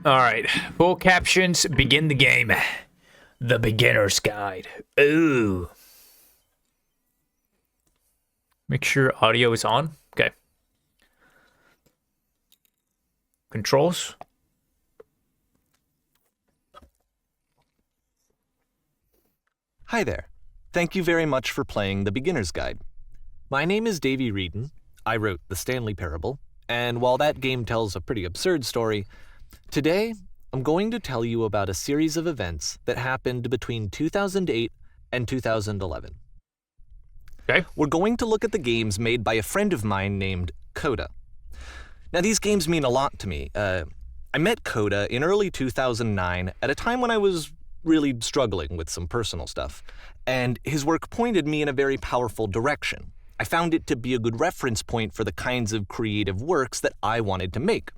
All right, full captions, begin the game. The beginner's guide. Ooh. Make sure audio is on. Okay. Controls. Hi there. Thank you very much for playing The Beginner's Guide. My name is Davey Reedon. I wrote The Stanley Parable, and while that game tells a pretty absurd story, today I'm going to tell you about a series of events that happened between 2008 and 2011. Okay. We're going to look at the games made by a friend of mine named Coda. Now, these games mean a lot to me. I met Coda in early 2009 at a time when I was really struggling with some personal stuff, and his work pointed me in a very powerful direction. I found it to be a good reference point for the kinds of creative works that I wanted to make.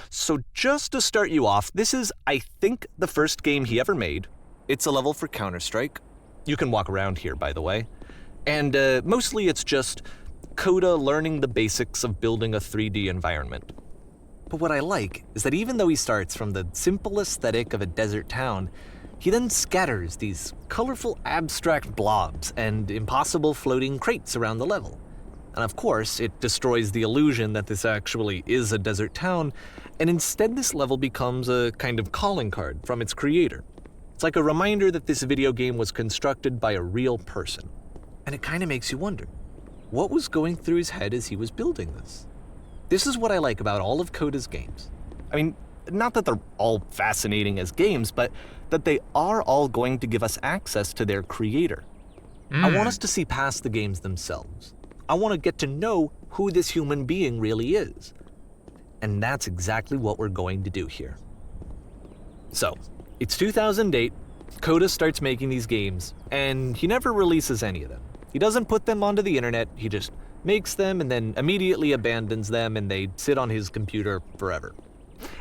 So just to start you off, this is, I think, the first game he ever made. It's a level for Counter-Strike. You can walk around here, by the way. And mostly it's just Coda learning the basics of building a 3D environment. But what I like is that even though he starts from the simple aesthetic of a desert town, he then scatters these colorful abstract blobs and impossible floating crates around the level. And of course, it destroys the illusion that this actually is a desert town, and instead this level becomes a kind of calling card from its creator. It's like a reminder that this video game was constructed by a real person. And it kind of makes you wonder, what was going through his head as he was building this? This is what I like about all of Coda's games. I mean, not that they're all fascinating as games, but that they are all going to give us access to their creator. I want us to see past the games themselves. I want to get to know who this human being really is. And that's exactly what we're going to do here. So, it's 2008, Coda starts making these games, and he never releases any of them. He doesn't put them onto the internet, he just makes them and then immediately abandons them, and they sit on his computer forever.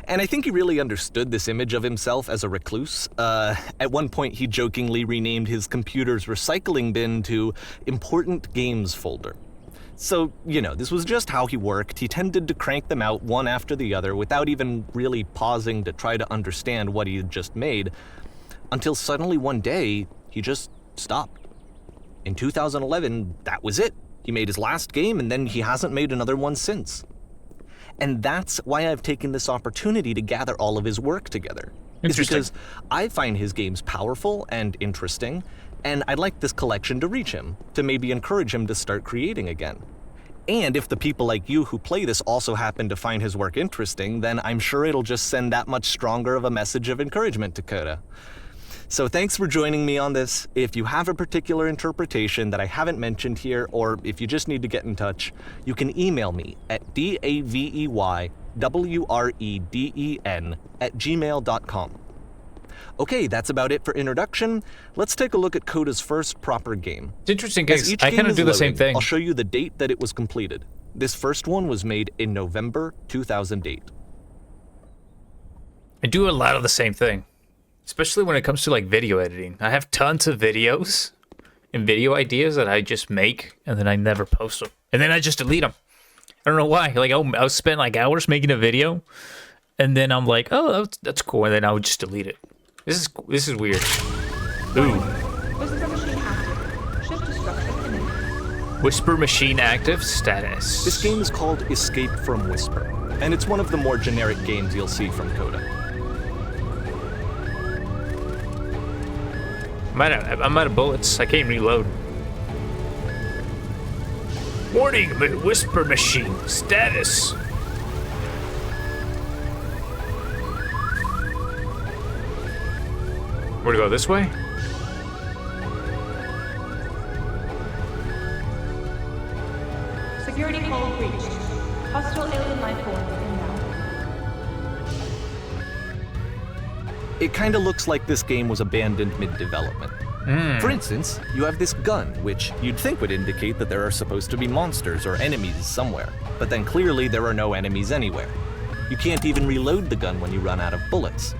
And I think he really understood this image of himself as a recluse. At one point, he jokingly renamed his computer's recycling bin to Important Games Folder. So, this was just how he worked. He tended to crank them out one after the other without even really pausing to try to understand what he had just made, until suddenly one day, he just stopped. In 2011, that was it. He made his last game, and then he hasn't made another one since. And that's why I've taken this opportunity to gather all of his work together. It's because I find his games powerful and interesting, and I'd like this collection to reach him, to maybe encourage him to start creating again. And if the people like you who play this also happen to find his work interesting, then I'm sure it'll just send that much stronger of a message of encouragement to Coda. So thanks for joining me on this. If you have a particular interpretation that I haven't mentioned here, or if you just need to get in touch, you can email me at daveywreden@gmail.com. Okay, that's about it for introduction. Let's take a look at Coda's first proper game. It's interesting because I kind of do the same thing. I'll show you the date that it was completed. This first one was made in November 2008. I do a lot of the same thing, especially when it comes to like video editing. I have tons of videos and video ideas that I just make and then I never post them. And then I just delete them. I don't know why. Like, I'll spend like hours making a video and then I'm like, oh, that's cool. And then I would just delete it. This is weird. Ooh. Whisper machine active. Shift to structure image. Whisper machine active status. This game is called Escape from Whisper, and it's one of the more generic games you'll see from Coda. I'm out of bullets. I can't reload. Warning, whisper machine status. Where to go, this way? Security call breached. Hostile alien life forms inbound. It kind of looks like this game was abandoned mid-development. For instance, you have this gun, which you'd think would indicate that there are supposed to be monsters or enemies somewhere, but then clearly there are no enemies anywhere. You can't even reload the gun when you run out of bullets.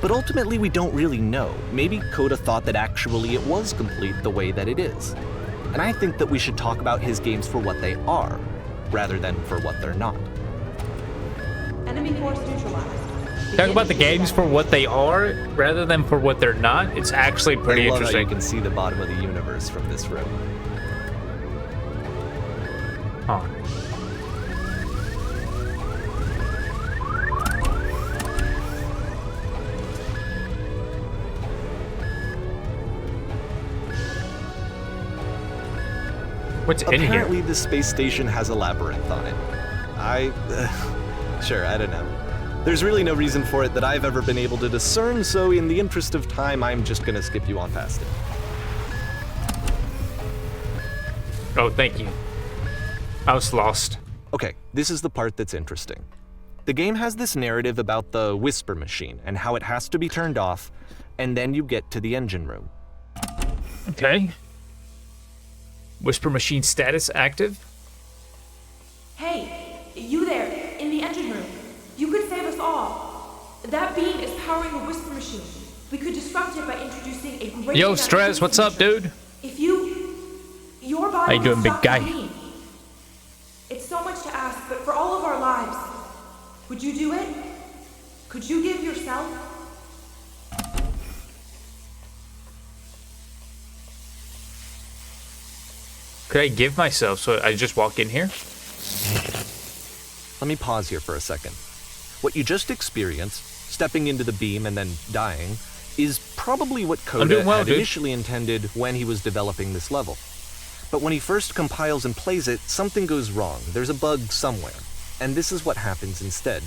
But ultimately we don't really know. Maybe Coda thought that actually it was complete the way that it is. And I think that we should talk about his games for what they are, rather than for what they're not. Enemy force neutralized. Talk about the games for what they are rather than for what they're not. It's actually pretty I love interesting. how you can see the bottom of the universe from this room. Huh. What's in here? Apparently, this space station has a labyrinth on it. Sure, I don't know. There's really no reason for it that I've ever been able to discern, so in the interest of time, I'm just gonna skip you on past it. Oh, thank you. I was lost. Okay, this is the part that's interesting. The game has this narrative about the whisper machine and how it has to be turned off, and then you get to the engine room. Okay. Whisper machine status active. Hey, you there, in the engine room. You could save us all. That beam is powering the whisper machine. We could disrupt it by introducing a great... Yo, Stress, what's up, dude? If your body... How you doing, could big stop guy? the beam. It's so much to ask, but for all of our lives, would you do it? Could you give yourself? Could I give myself so I just walk in here? Let me pause here for a second. What you just experienced, stepping into the beam and then dying, is probably what Coda doing well, had dude. initially intended when he was developing this level. But when he first compiles and plays it, something goes wrong. There's a bug somewhere. And this is what happens instead.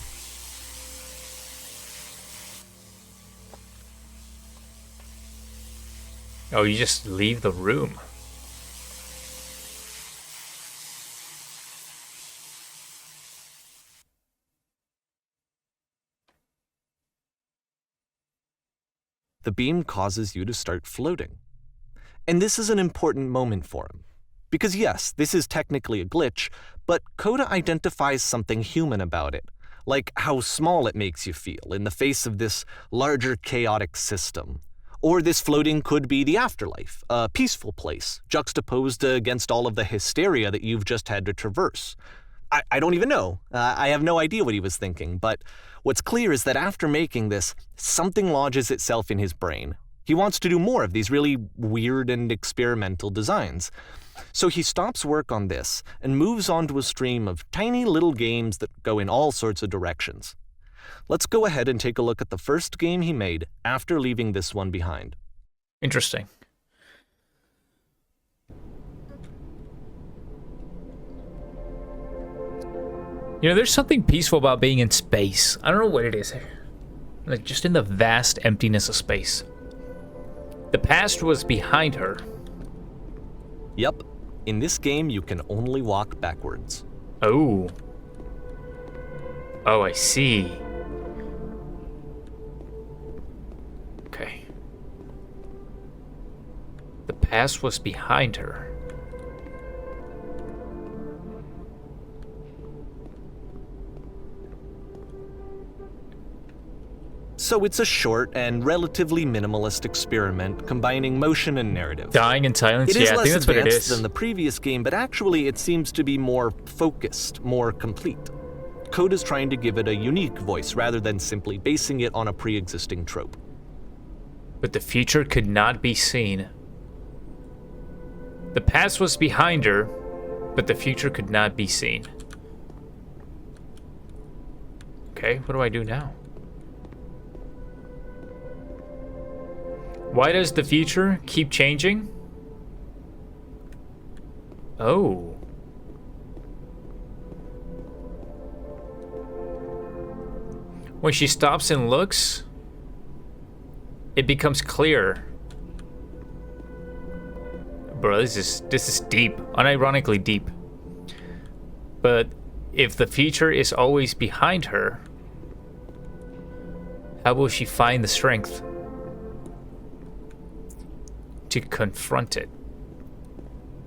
Oh, you just leave the room. The beam causes you to start floating. And this is an important moment for him. Because yes, this is technically a glitch, but Coda identifies something human about it, like how small it makes you feel in the face of this larger chaotic system. Or this floating could be the afterlife, a peaceful place, juxtaposed against all of the hysteria that you've just had to traverse. I don't even know. I have no idea what he was thinking, but what's clear is that after making this, something lodges itself in his brain. He wants to do more of these really weird and experimental designs. So he stops work on this and moves on to a stream of tiny little games that go in all sorts of directions. Let's go ahead and take a look at the first game he made after leaving this one behind. Interesting. You know, there's something peaceful about being in space. I don't know what it is. Like, just in the vast emptiness of space. The past was behind her. Yep, in this game you can only walk backwards. Oh. Oh, I see. Okay. The past was behind her. So it's a short and relatively minimalist experiment combining motion and narrative. Dying in silence? It is Yeah, I less think that's what it advanced is. than the previous game, but actually it seems to be more focused, more complete. Coda's trying to give it a unique voice rather than simply basing it on a pre-existing trope. But the future could not be seen. The past was behind her, but the future could not be seen. Okay, what do I do now? Why does the future keep changing? Oh. When she stops and looks, it becomes clearer. Bro, this is deep, unironically deep. But if the future is always behind her, how will she find the strength to confront it?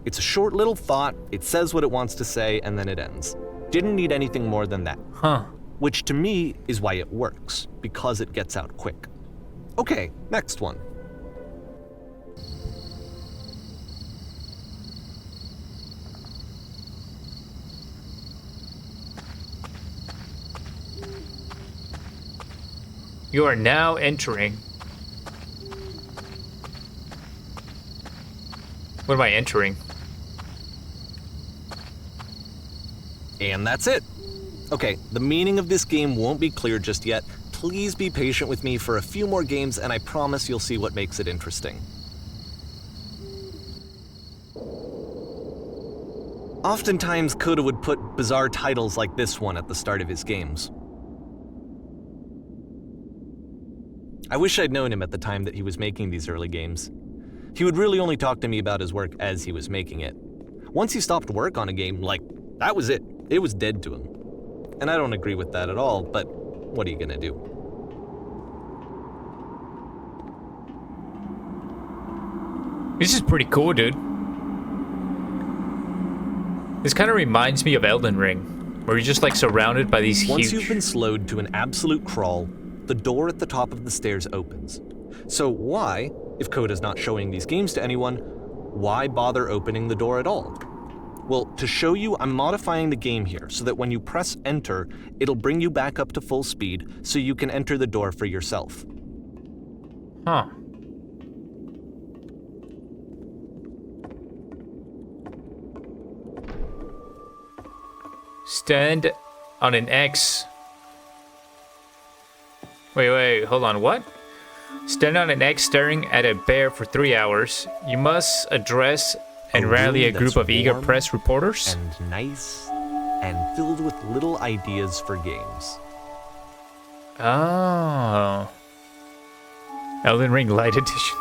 It's a short little thought, it says what it wants to say, and then it ends. Didn't need anything more than that. Huh. Which to me is why it works, because it gets out quick. Okay, next one. You are now entering. What am I entering? And that's it. Okay, the meaning of this game won't be clear just yet. Please be patient with me for a few more games, and I promise you'll see what makes it interesting. Oftentimes, Coda would put bizarre titles like this one at the start of his games. I wish I'd known him at the time that he was making these early games. He would really only talk to me about his work as he was making it. Once he stopped work on a game, that was it. It was dead to him. And I don't agree with that at all, but what are you gonna do? This is pretty cool, dude. This kind of reminds me of Elden Ring, where you're just like surrounded by these Once huge... you've been slowed to an absolute crawl, the door at the top of the stairs opens. So why, if Coda's not showing these games to anyone, why bother opening the door at all? Well, to show you, I'm modifying the game here so that when you press enter, it'll bring you back up to full speed so you can enter the door for yourself. Huh. Stand on an X. Wait, hold on, what? Stand on an X staring at a bear for 3 hours. You must address and rally a group of eager press reporters. And nice and filled with little ideas for games. Oh. Elden Ring Light Edition.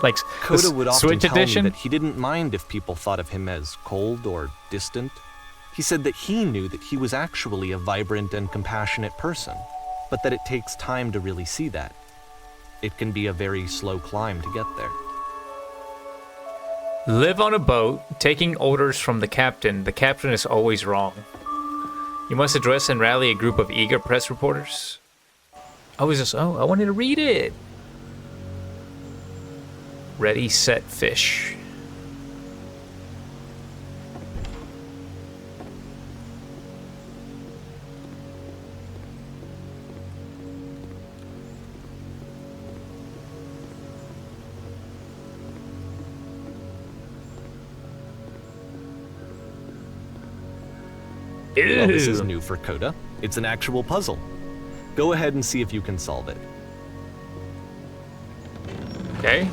Like Coda would often Switch tell Edition? me that he didn't mind if people thought of him as cold or distant. He said that he knew that he was actually a vibrant and compassionate person, but that it takes time to really see that. It can be a very slow climb to get there. Live on a boat, taking orders from the captain. The captain is always wrong. You must address and rally a group of eager press reporters. I wanted to read it. Ready, set, fish. Well, this is new for Coda. It's an actual puzzle. Go ahead and see if you can solve it. Okay.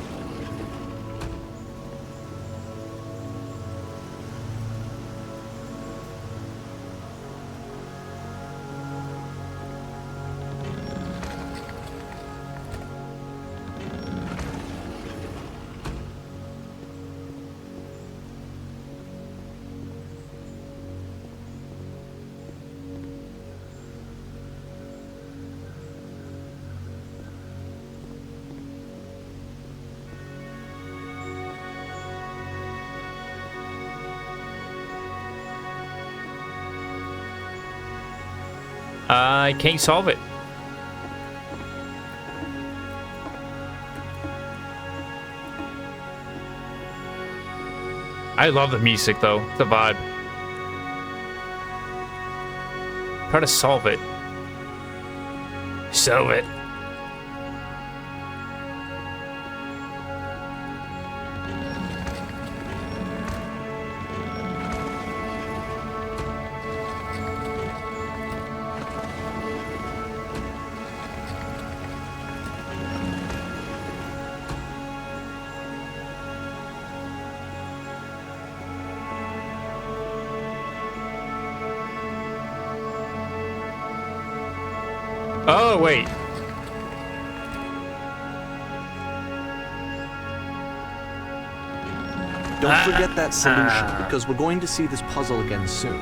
I can't solve it. I love the music though, the vibe. Try to solve it. Solve it. Oh, wait. Don't forget that solution, because we're going to see this puzzle again soon.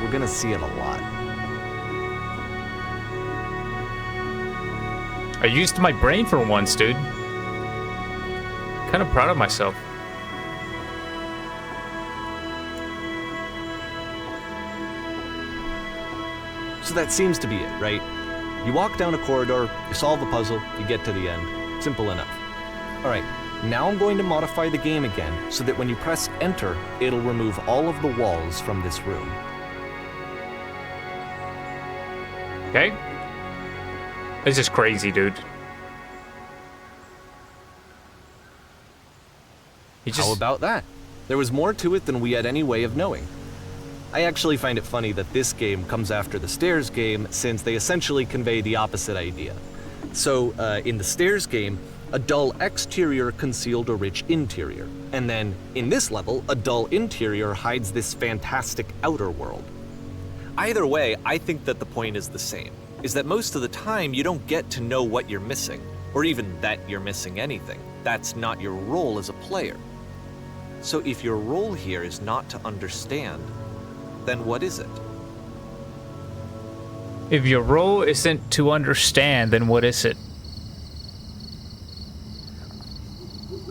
We're going to see it a lot. I used my brain for once, dude. Kind of proud of myself. So that seems to be it, right? You walk down a corridor, you solve the puzzle, you get to the end. Simple enough. Alright, now I'm going to modify the game again so that when you press enter, it'll remove all of the walls from this room. Okay. This is crazy, dude. How about that? There was more to it than we had any way of knowing. I actually find it funny that this game comes after the Stairs game, since they essentially convey the opposite idea. So, in the Stairs game, a dull exterior concealed a rich interior. And then, in this level, a dull interior hides this fantastic outer world. Either way, I think that the point is the same, is that most of the time you don't get to know what you're missing, or even that you're missing anything. That's not your role as a player. So if your role here is not to understand, then what is it? If your role isn't to understand, then what is it?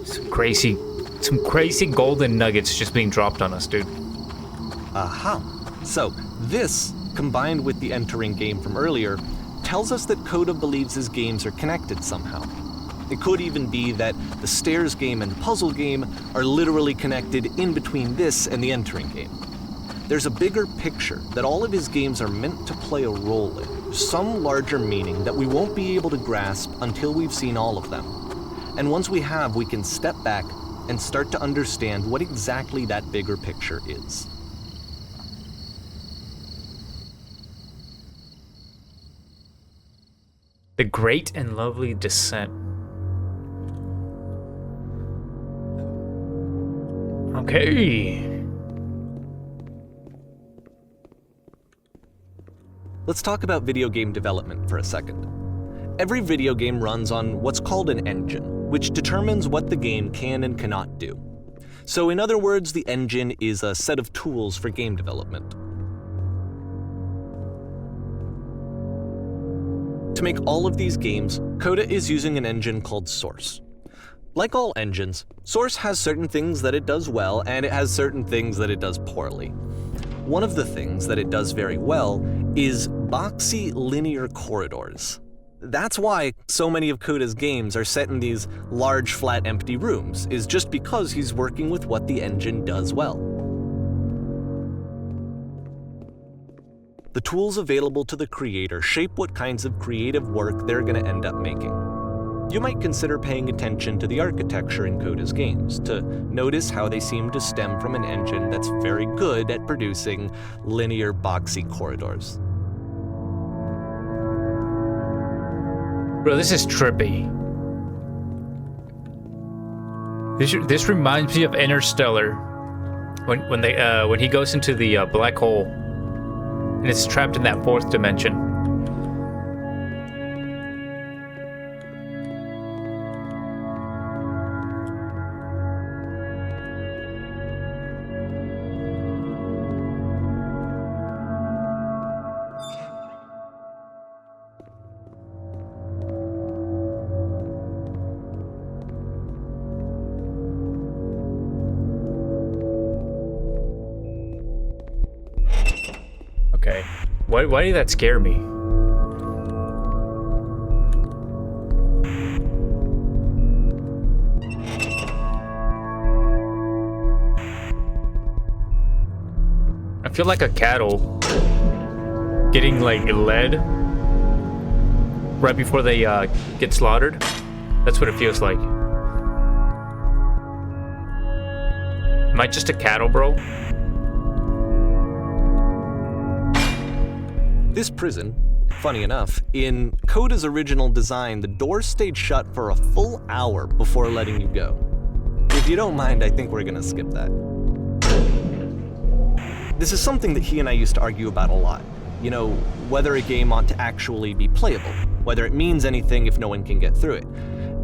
Some crazy golden nuggets just being dropped on us, dude. Aha. So, this, combined with the entering game from earlier, tells us that Coda believes his games are connected somehow. It could even be that the Stairs game and the puzzle game are literally connected in between this and the entering game. There's a bigger picture that all of his games are meant to play a role in, some larger meaning that we won't be able to grasp until we've seen all of them. And once we have, we can step back and start to understand what exactly that bigger picture is. The Great and Lovely Descent. Okay. Let's talk about video game development for a second. Every video game runs on what's called an engine, which determines what the game can and cannot do. So in other words, the engine is a set of tools for game development. To make all of these games, Coda is using an engine called Source. Like all engines, Source has certain things that it does well, and it has certain things that it does poorly. One of the things that it does very well is boxy linear corridors. That's why so many of Coda's games are set in these large, flat, empty rooms, is just because he's working with what the engine does well. The tools available to the creator shape what kinds of creative work they're going to end up making. You might consider paying attention to the architecture in Coda's games to notice how they seem to stem from an engine that's very good at producing linear, boxy corridors. Bro, this is trippy. This reminds me of Interstellar, when he goes into the black hole, and it's trapped in that fourth dimension. Okay. Why did that scare me? I feel like a cattle getting like led right before they get slaughtered. That's what it feels like. Am I just a cattle, bro? This prison, funny enough, in Coda's original design, the doors stayed shut for a full hour before letting you go. If you don't mind, I think we're gonna skip that. This is something that he and I used to argue about a lot. You know, whether a game ought to actually be playable, whether it means anything if no one can get through it.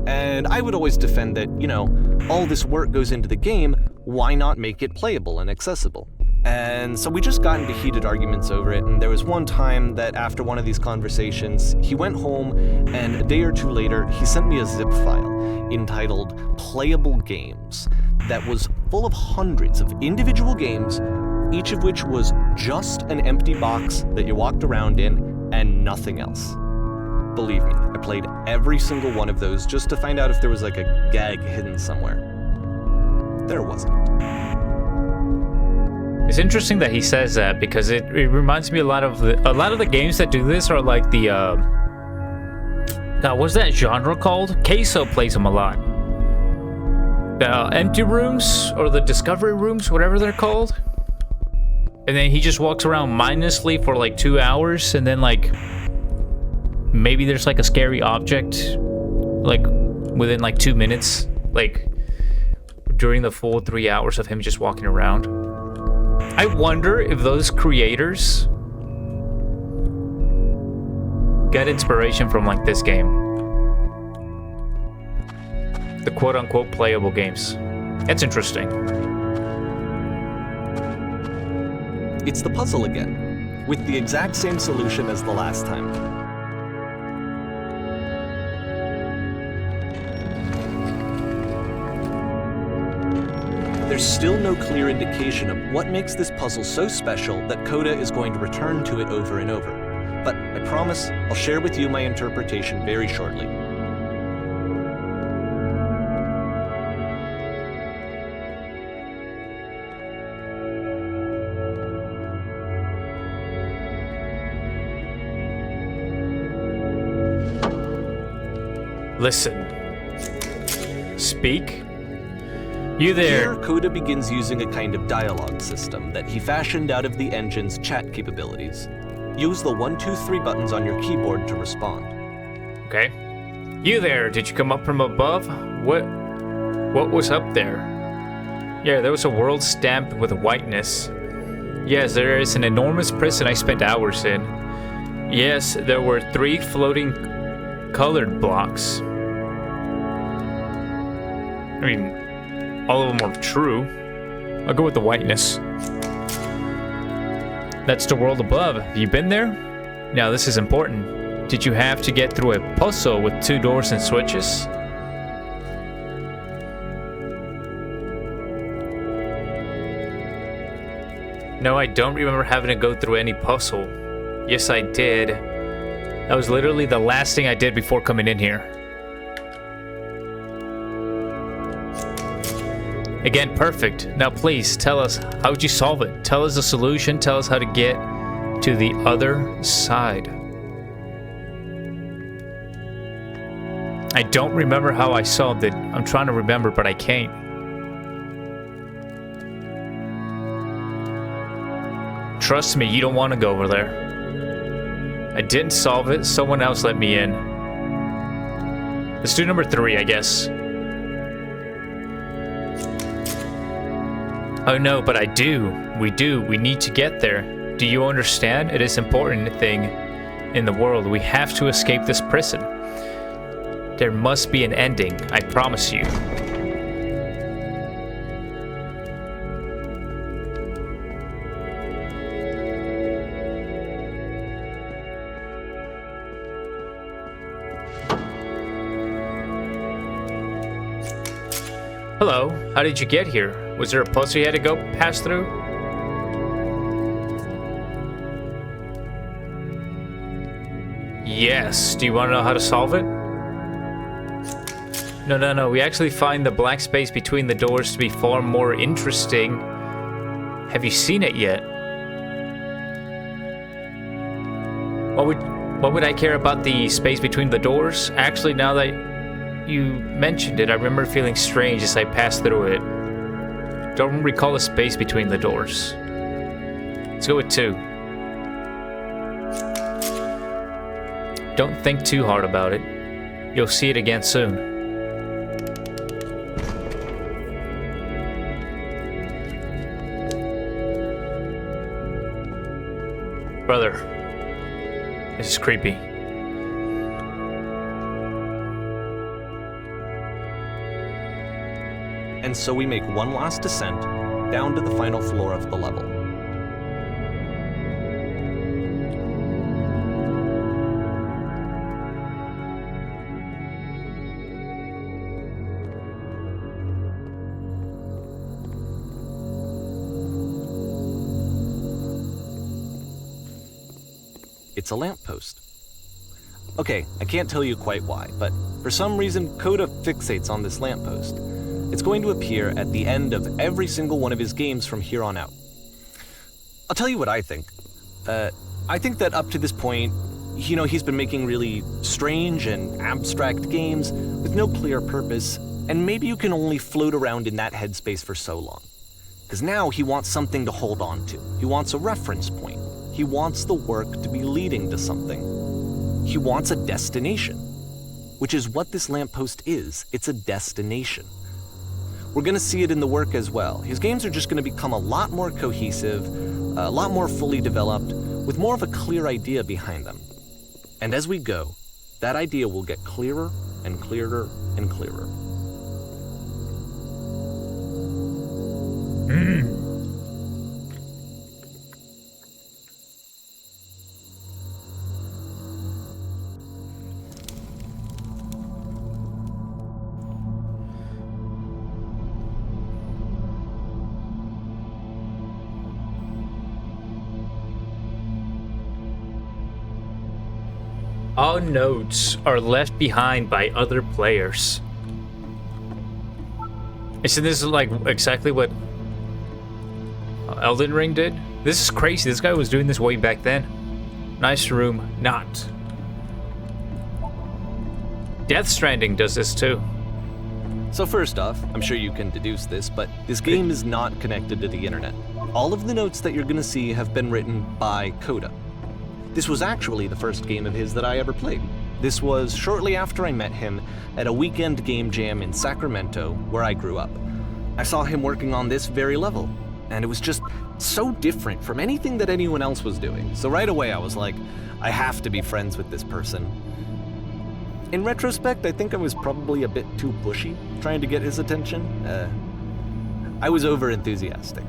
And I would always defend that, you know, all this work goes into the game, why not make it playable and accessible? And so we just got into heated arguments over it, and there was one time that after one of these conversations, he went home, and a day or two later, he sent me a zip file entitled Playable Games that was full of hundreds of individual games, each of which was just an empty box that you walked around in and nothing else. Believe me, I played every single one of those just to find out if there was like a gag hidden somewhere. There wasn't. It's interesting that he says that because it reminds me a lot of the games that do this are like the God, what's that genre called? Queso plays them a lot. The empty rooms, or the discovery rooms, whatever they're called. And then he just walks around mindlessly for like 2 hours, and then like maybe there's like a scary object like within like 2 minutes, like during the full 3 hours of him just walking around. I wonder if those creators got inspiration from like this game, the quote-unquote playable games. That's interesting. It's the puzzle again, with the exact same solution as the last time. There's still no clear indication of what makes this puzzle so special that Coda is going to return to it over and over. But I promise I'll share with you my interpretation very shortly. Listen. Speak. You there. Here, Coda begins using a kind of dialogue system that he fashioned out of the engine's chat capabilities. Use the 1, 2, 3 buttons on your keyboard to respond. Okay. You there. Did you come up from above? What was up there? Yeah, there was a world stamped with whiteness. Yes, there is an enormous prison I spent hours in. Yes, there were 3 floating colored blocks. I mean, all of them are true. I'll go with the whiteness. That's the world above. Have you been there? Now, this is important. Did you have to get through a puzzle with 2 doors and switches? No, I don't remember having to go through any puzzle. Yes, I did. That was literally the last thing I did before coming in here. Again, perfect. Now please, tell us, how'd you solve it? Tell us the solution, tell us how to get to the other side. I don't remember how I solved it. I'm trying to remember, but I can't. Trust me, you don't want to go over there. I didn't solve it, someone else let me in. Let's do number 3, I guess. Oh no, but I do. We do. We need to get there. Do you understand? It is an important thing in the world. We have to escape this prison. There must be an ending, I promise you. Hello, how did you get here? Was there a puzzle you had to go pass through? Yes. Do you want to know how to solve it? No. We actually find the black space between the doors to be far more interesting. Have you seen it yet? What would I care about the space between the doors? Actually, now that you mentioned it, I remember feeling strange as I passed through it. Don't recall a space between the doors. Let's go with 2. Don't think too hard about it. You'll see it again soon. Brother, this is creepy. And so we make one last descent down to the final floor of the level. It's a lamppost. Okay, I can't tell you quite why, but for some reason Coda fixates on this lamppost. It's going to appear at the end of every single one of his games from here on out. I'll tell you what I think. I think that up to this point, He's been making really strange and abstract games with no clear purpose, and maybe you can only float around in that headspace for so long. Because now he wants something to hold on to. He wants a reference point. He wants the work to be leading to something. He wants a destination, which is what this lamppost is. It's a destination. We're going to see it in the work as well. His games are just going to become a lot more cohesive, a lot more fully developed, with more of a clear idea behind them. And as we go, that idea will get clearer and clearer and clearer. All notes are left behind by other players. And so this is like exactly what Elden Ring did. This is crazy. This guy was doing this way back then. Nice room, not. Death Stranding does this too. So first off, I'm sure you can deduce this, but this game is not connected to the internet. All of the notes that you're going to see have been written by Coda. This was actually the first game of his that I ever played. This was shortly after I met him at a weekend game jam in Sacramento, where I grew up. I saw him working on this very level, and it was just so different from anything that anyone else was doing. So right away I was like, I have to be friends with this person. In retrospect, I think I was probably a bit too pushy, trying to get his attention. I was over-enthusiastic.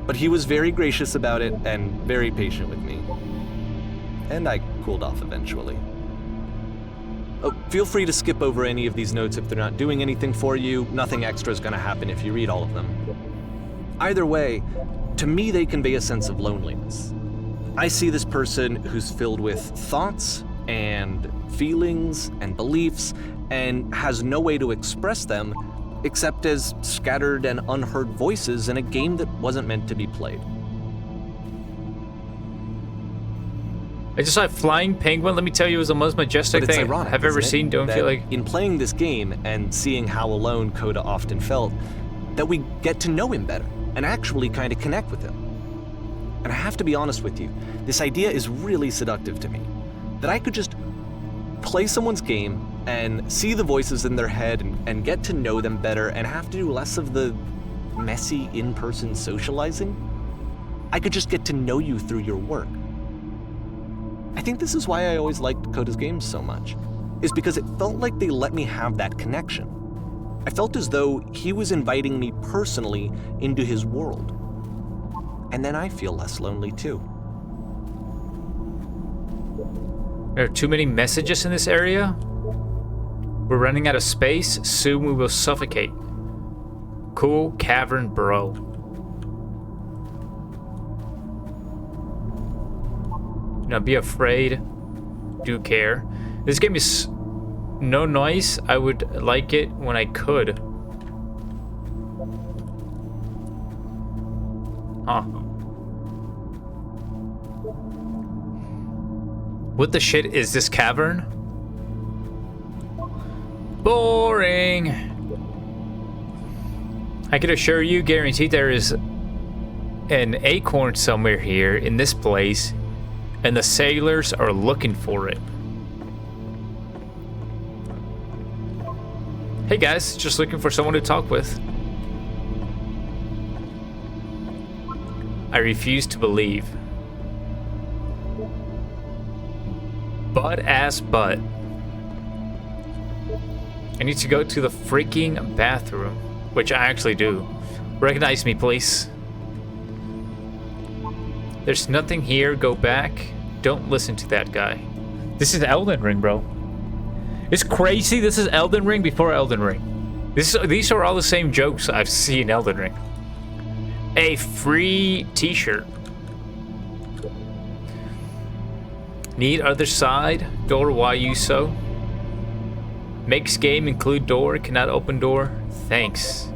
But he was very gracious about it and very patient with me. And I cooled off eventually. Oh, feel free to skip over any of these notes if they're not doing anything for you. Nothing extra is going to happen if you read all of them. Either way, to me they convey a sense of loneliness. I see this person who's filled with thoughts and feelings and beliefs and has no way to express them except as scattered and unheard voices in a game that wasn't meant to be played. I just saw a flying penguin. Let me tell you, it was the most majestic thing ironic, I've ever seen. Don't feel like in playing this game and seeing how alone Coda often felt, that we get to know him better and actually kind of connect with him. And I have to be honest with you, this idea is really seductive to me. That I could just play someone's game and see the voices in their head and get to know them better and have to do less of the messy in-person socializing. I could just get to know you through your work. I think this is why I always liked Coda's games so much, is because it felt like they let me have that connection. I felt as though he was inviting me personally into his world. And then I feel less lonely too. there are too many messages in this area. We're running out of space. Soon we will suffocate. Cool cavern bro. Do not be afraid. Do care. This game is no nice. I would like it when I could. Huh. What the shit is this cavern? Boring. I can assure you, guarantee there is an acorn somewhere here in this place, and the sailors are looking for it. Hey guys, just looking for someone to talk with. I refuse to believe. Butt. I need to go to the freaking bathroom, which I actually do. Recognize me, please. There's nothing here. Go back. Don't listen to that guy. This is Elden Ring, bro. It's crazy. This is Elden Ring before Elden Ring. These are all the same jokes I've seen in Elden Ring. A free t-shirt. Need other side. Door, why you so? Makes game include door. Cannot open door. Thanks.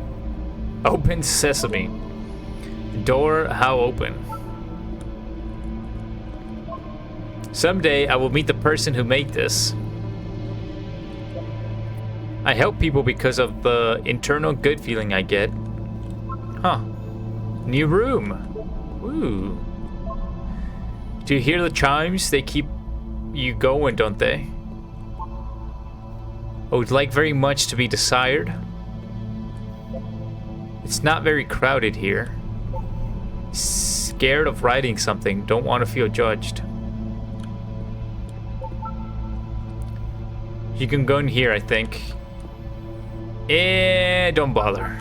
Open sesame. Door, how open? Someday I will meet the person who made this. I help people because of the internal good feeling I get. Huh. New room. Ooh. Do you hear the chimes? They keep you going, don't they? I would like very much to be desired. It's not very crowded here. Scared of writing something. Don't want to feel judged. You can go in here, I think. Don't bother.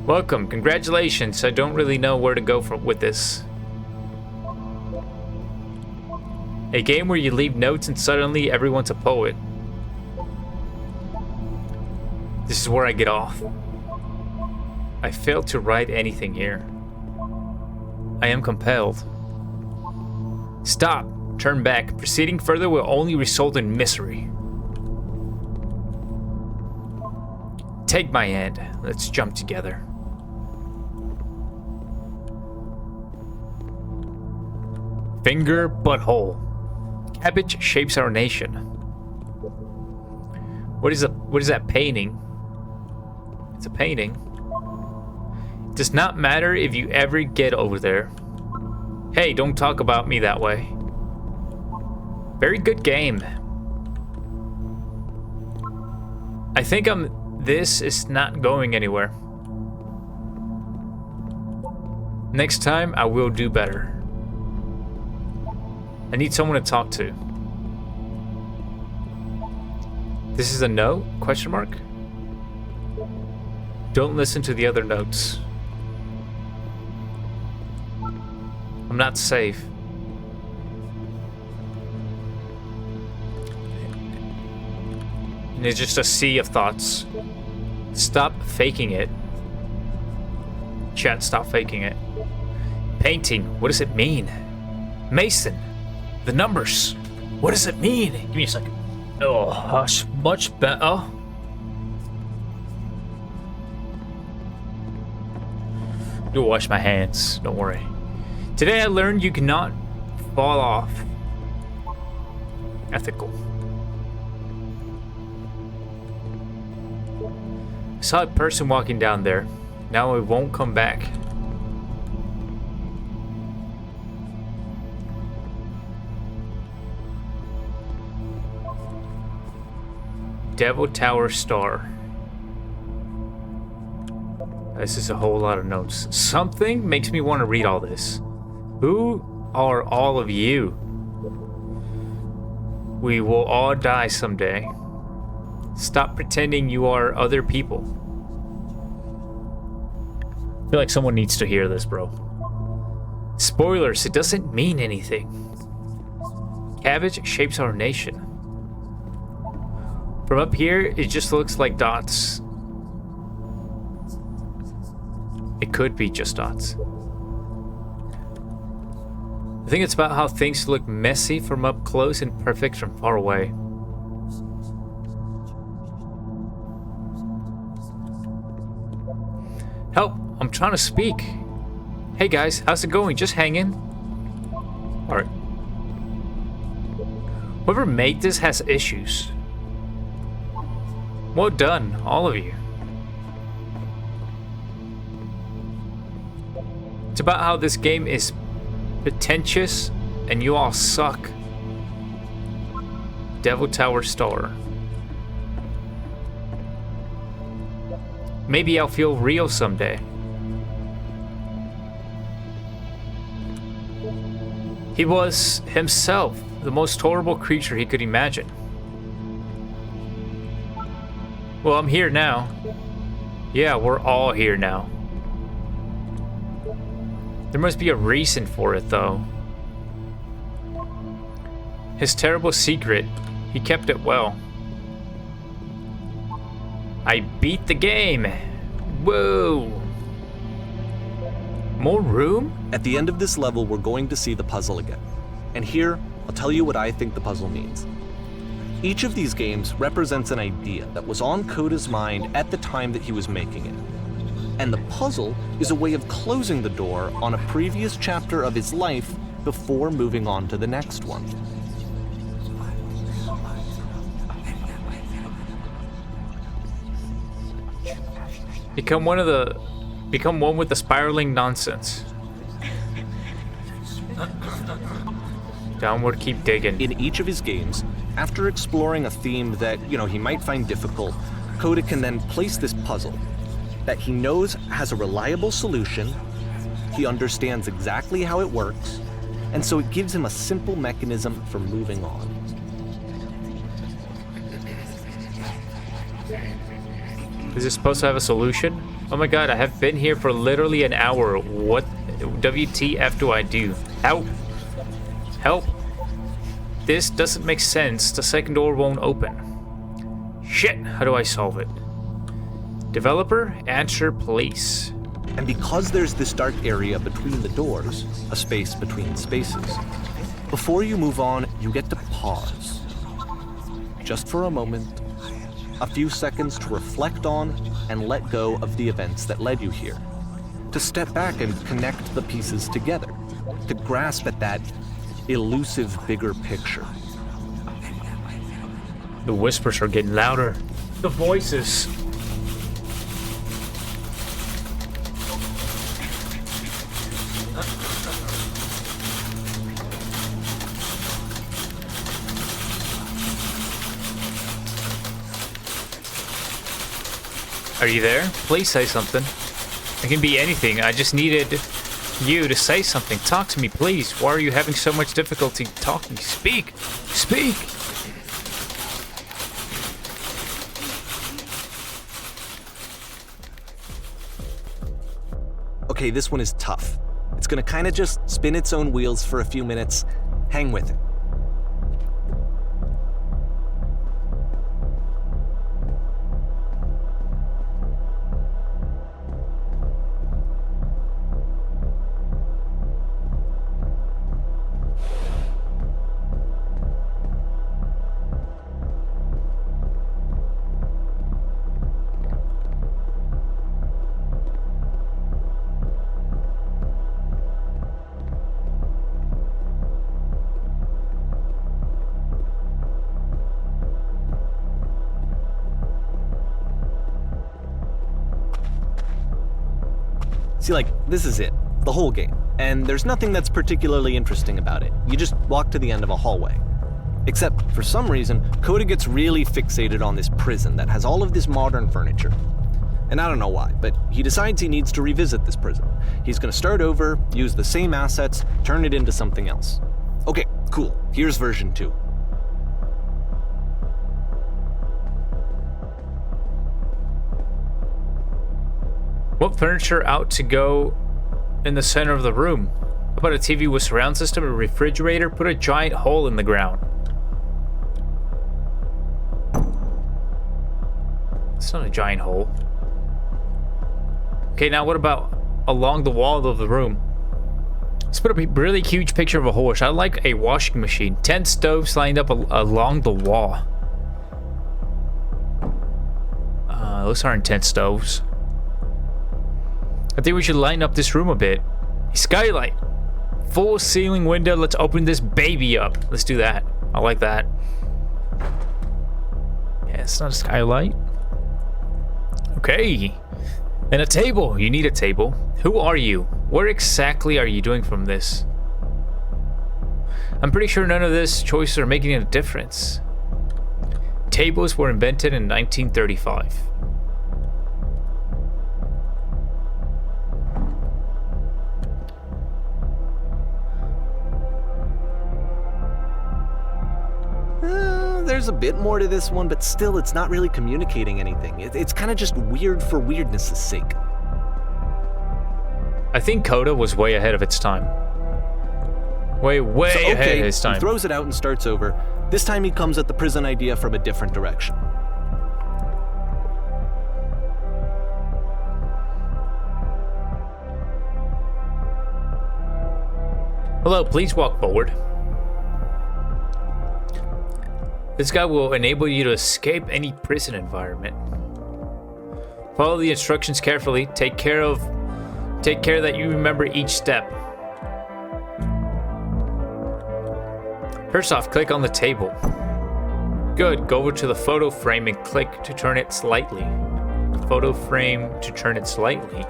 Welcome. Congratulations. I don't really know where to go with this. A game where you leave notes and suddenly everyone's a poet. This is where I get off. I failed to write anything here. I am compelled. Stop. Turn back. Proceeding further will only result in misery. Take my hand. Let's jump together. Finger, butthole. Cabbage shapes our nation. What is that painting? It's a painting. It does not matter if you ever get over there. Hey, don't talk about me that way. Very good game. I think this is not going anywhere. Next time, I will do better. I need someone to talk to. This is a no? Question mark? Don't listen to the other notes. I'm not safe. And it's just a sea of thoughts. Stop faking it. Chat, stop faking it. Painting, what does it mean? Mason, the numbers, what does it mean? Give me a second. Oh, hush, much better. You'll wash my hands, don't worry. Today I learned you cannot fall off. Ethical. I saw a person walking down there. Now it won't come back. Devil Tower Star. This is a whole lot of notes. Something makes me want to read all this. Who are all of you? We will all die someday. Stop pretending you are other people. I feel like someone needs to hear this, bro. Spoilers, it doesn't mean anything. Cabbage shapes our nation. From up here, it just looks like dots. It could be just dots. I think it's about how things look messy from up close and perfect from far away. Help! I'm trying to speak. Hey guys, how's it going? Just hanging. Alright. Whoever made this has issues. Well done, all of you. It's about how this game is pretentious and you all suck. Devil Tower Star. Maybe I'll feel real someday. He was himself the most horrible creature he could imagine. Well, I'm here now. Yeah, we're all here now. There must be a reason for it, though. His terrible secret, he kept it well. I beat the game. Whoa. More room? At the end of this level, we're going to see the puzzle again. And here, I'll tell you what I think the puzzle means. Each of these games represents an idea that was on Coda's mind at the time that he was making it. And the puzzle is a way of closing the door on a previous chapter of his life before moving on to the next one. Become one with the spiraling nonsense. Downward, keep digging. In each of his games, after exploring a theme that, he might find difficult, Coda can then place this puzzle that he knows has a reliable solution, he understands exactly how it works, and so it gives him a simple mechanism for moving on. Is this supposed to have a solution? Oh my god, I have been here for literally an hour. What WTF do I do? Help! Help! This doesn't make sense. The second door won't open. Shit, how do I solve it? Developer, answer please. And because there's this dark area between the doors, a space between spaces, before you move on, you get to pause. Just for a moment, a few seconds to reflect on and let go of the events that led you here. To step back and connect the pieces together. To grasp at that elusive bigger picture. The whispers are getting louder. The voices. Are you there? Please say something. It can be anything. I just needed you to say something. Talk to me, please. Why are you having so much difficulty talking? Speak! Speak! Okay, this one is tough. It's gonna kinda just spin its own wheels for a few minutes. Hang with it. See, this is it. The whole game. And there's nothing that's particularly interesting about it. You just walk to the end of a hallway. Except, for some reason, Coda gets really fixated on this prison that has all of this modern furniture. And I don't know why, but he decides he needs to revisit this prison. He's gonna start over, use the same assets, turn it into something else. Okay, cool. Here's version 2. What furniture out to go in the center of the room? How about a TV with surround system, a refrigerator? Put a giant hole in the ground. It's not a giant hole. Okay, now what about along the wall of the room? Let's put a really huge picture of a horse. I like a washing machine. 10 stoves lined up along the wall. Those aren't 10 stoves. I think we should lighten up this room a bit. A skylight. Full ceiling window. Let's open this baby up. Let's do that. I like that. Yeah, it's not a skylight. Okay. And a table. You need a table. Who are you? Where exactly are you doing from this? I'm pretty sure none of these choices are making a difference. Tables were invented in 1935. There's a bit more to this one, but still, it's not really communicating anything. It's kind of just weird for weirdness' sake. I think Coda was way ahead of its time. Way ahead of its time. He throws it out and starts over. This time he comes at the prison idea from a different direction. Hello, please walk forward. This guide will enable you to escape any prison environment. Follow the instructions carefully. Take care that you remember each step. First off, click on the table. Good, go over to the photo frame and click to turn it slightly. Photo frame to turn it slightly.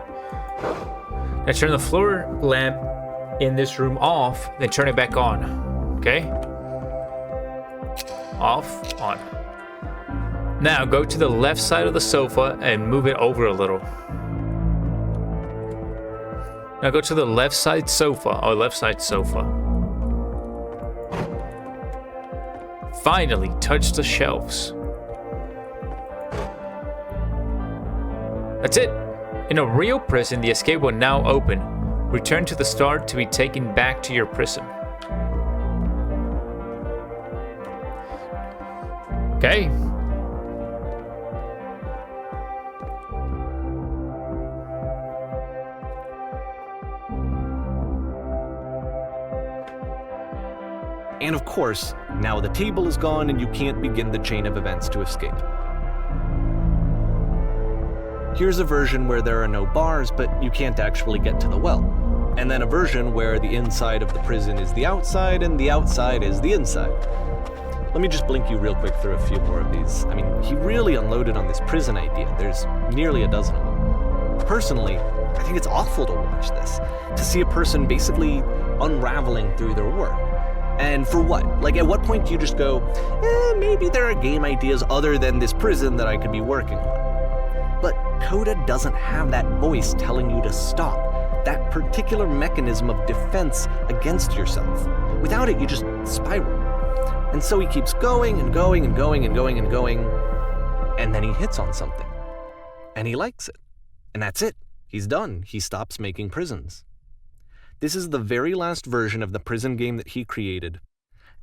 Now turn the floor lamp in this room off, then turn it back on. Okay? Off, on. Now go to the left side of the sofa and move it over a little. Now go to the left side sofa, or left side sofa. Finally, touch the shelves. That's it. In a real prison, the escape will now open. Return to the start to be taken back to your prison. Okay. And of course, now the table is gone and you can't begin the chain of events to escape. Here's a version where there are no bars, but you can't actually get to the well. And then a version where the inside of the prison is the outside and the outside is the inside. Let me just blink you real quick through a few more of these. I mean, he really unloaded on this prison idea. There's nearly a dozen of them. Personally, I think it's awful to watch this, to see a person basically unraveling through their work. And for what? Like, at what point do you just go, maybe there are game ideas other than this prison that I could be working on? But Coda doesn't have that voice telling you to stop, that particular mechanism of defense against yourself. Without it, you just spiral. And so he keeps going and going and going and going and going, and then he hits on something. And he likes it. And that's it. He's done. He stops making prisons. This is the very last version of the prison game that he created,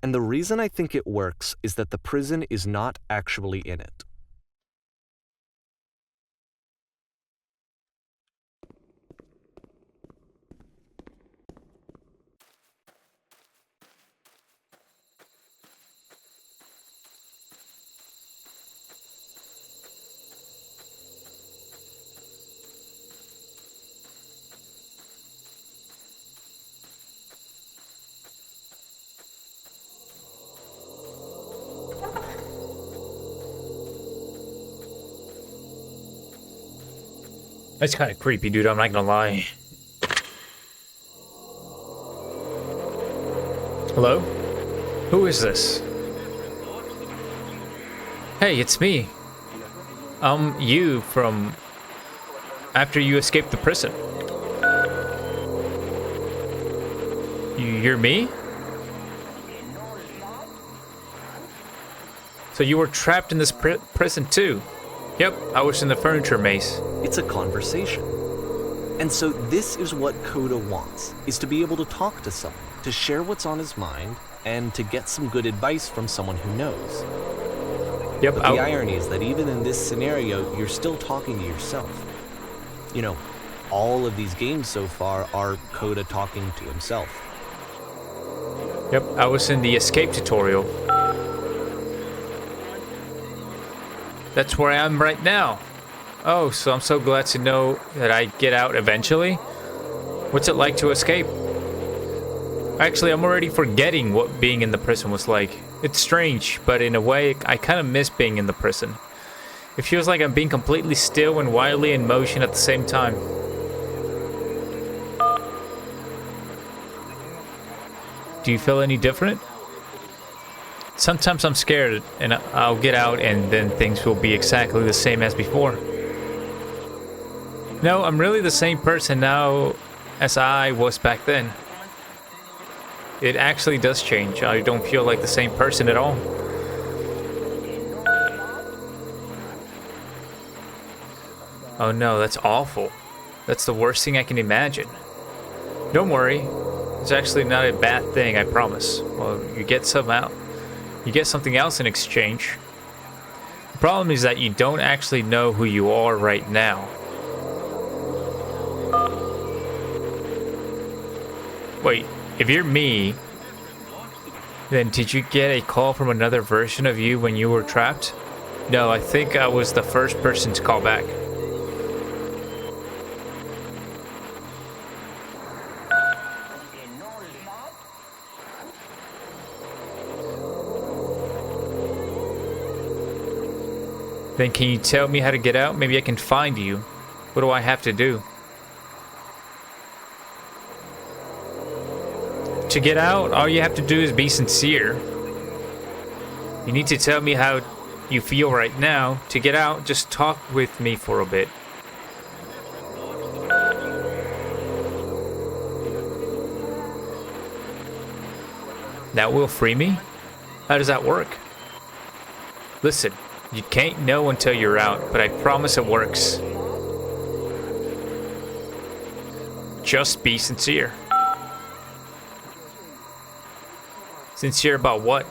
and the reason I think it works is that the prison is not actually in it. That's kind of creepy, dude. I'm not gonna lie. Hello? Who is this? Hey, it's me. You from after you escaped the prison. You're me? So you were trapped in this prison too? Yep, I was in the furniture maze. It's a conversation. And so this is what Coda wants, is to be able to talk to someone, to share what's on his mind, and to get some good advice from someone who knows. Yep. But the irony is that even in this scenario, you're still talking to yourself. You know, all of these games so far are Coda talking to himself. Yep, I was in the escape tutorial. That's where I am right now. Oh, so I'm so glad to know that I get out eventually. What's it like to escape? Actually, I'm already forgetting what being in the prison was like. It's strange, but in a way, I kind of miss being in the prison. It feels like I'm being completely still and wildly in motion at the same time. Do you feel any different? Sometimes I'm scared and I'll get out and then things will be exactly the same as before. No, I'm really the same person now as I was back then. It actually does change. I don't feel like the same person at all. Oh no, that's awful. That's the worst thing I can imagine. Don't worry. It's actually not a bad thing, I promise. Well, you get some out. You get something else in exchange. The problem is that you don't actually know who you are right now. Wait, if you're me, then did you get a call from another version of you when you were trapped? No, I think I was the first person to call back. Then can you tell me how to get out? Maybe I can find you. What do I have to do? To get out, all you have to do is be sincere. You need to tell me how you feel right now. To get out, just talk with me for a bit. That will free me? How does that work? Listen, you can't know until you're out, but I promise it works. Just be sincere. Sincere about what?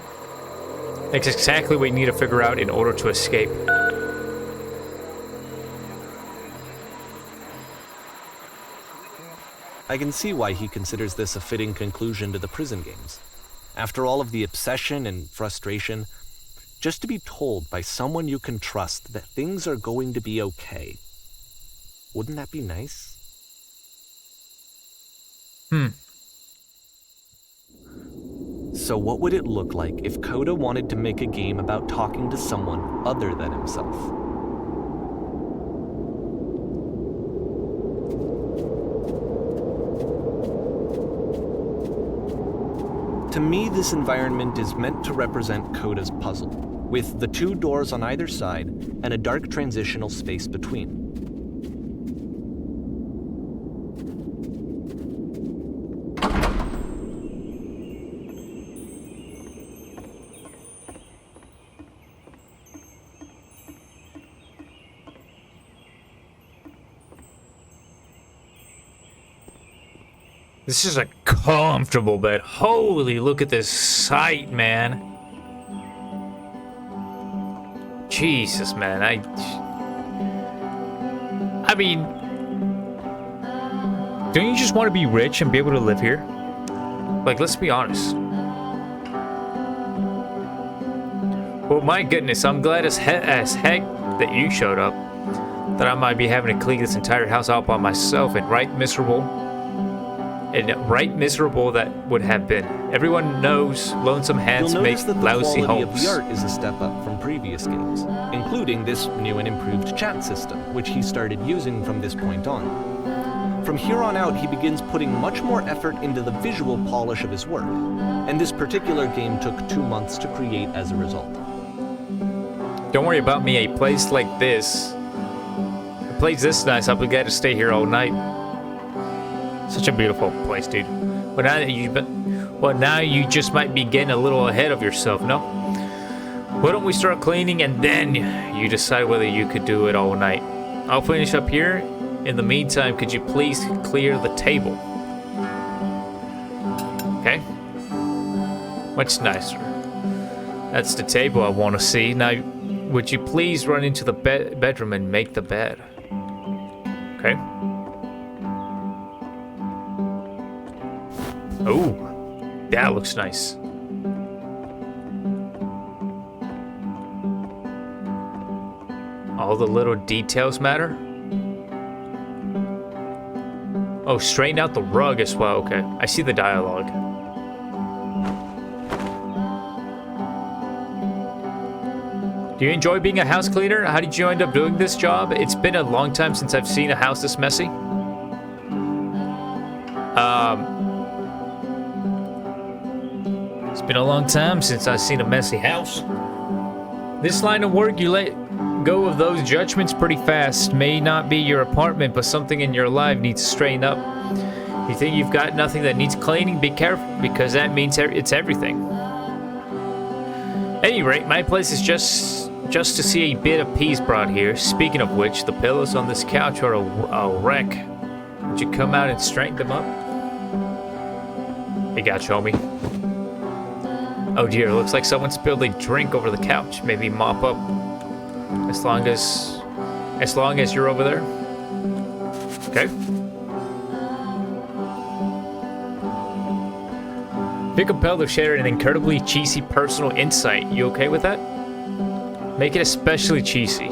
That's exactly what you need to figure out in order to escape. I can see why he considers this a fitting conclusion to the prison games. After all of the obsession and frustration, just to be told by someone you can trust that things are going to be okay. Wouldn't that be nice? So what would it look like if Coda wanted to make a game about talking to someone other than himself? To me, this environment is meant to represent Coda's puzzle, with the two doors on either side and a dark transitional space between. This is a comfortable bed. Holy, look at this sight, man. Jesus, man. I mean, don't you just want to be rich and be able to live here? Like, let's be honest. Well, my goodness, I'm glad as heck that you showed up. That I might be having to clean this entire house out by myself, and right miserable that would have been. Everyone knows lonesome hands You'll make notice that the lousy quality homes. of the art is a step up from previous games, including this new and improved chat system, which he started using from this point on. From here on out, he begins putting much more effort into the visual polish of his work, and this particular game took 2 months to create as a result. Don't worry about me. A place like this, a place this nice, I'll be glad to stay here all night. Such a beautiful place, dude. But now you just might be getting a little ahead of yourself, no? Why don't we start cleaning and then you decide whether you could do it all night? I'll finish up here. In the meantime, could you please clear the table? Okay. Much nicer. That's the table I want to see. Now, would you please run into the bedroom and make the bed? Okay. Oh, that looks nice. All the little details matter. Oh, straighten out the rug as well. Okay, I see the dialogue. Do you enjoy being a house cleaner? How did you end up doing this job? It's been a long time since I've seen a house this messy. It's been a long time since I've seen a messy house. This line of work, you let go of those judgments pretty fast. May not be your apartment, but something in your life needs to straighten up. You think you've got nothing that needs cleaning? Be careful, because that means it's everything. At any rate, my place is just to see a bit of peace brought here. Speaking of which, the pillows on this couch are a wreck. Would you come out and straighten them up? Hey, gotcha, homie. Oh dear, looks like someone spilled a drink over the couch. Maybe mop up. As long as you're over there. Okay. Feel compelled to share an incredibly cheesy personal insight. You okay with that? Make it especially cheesy.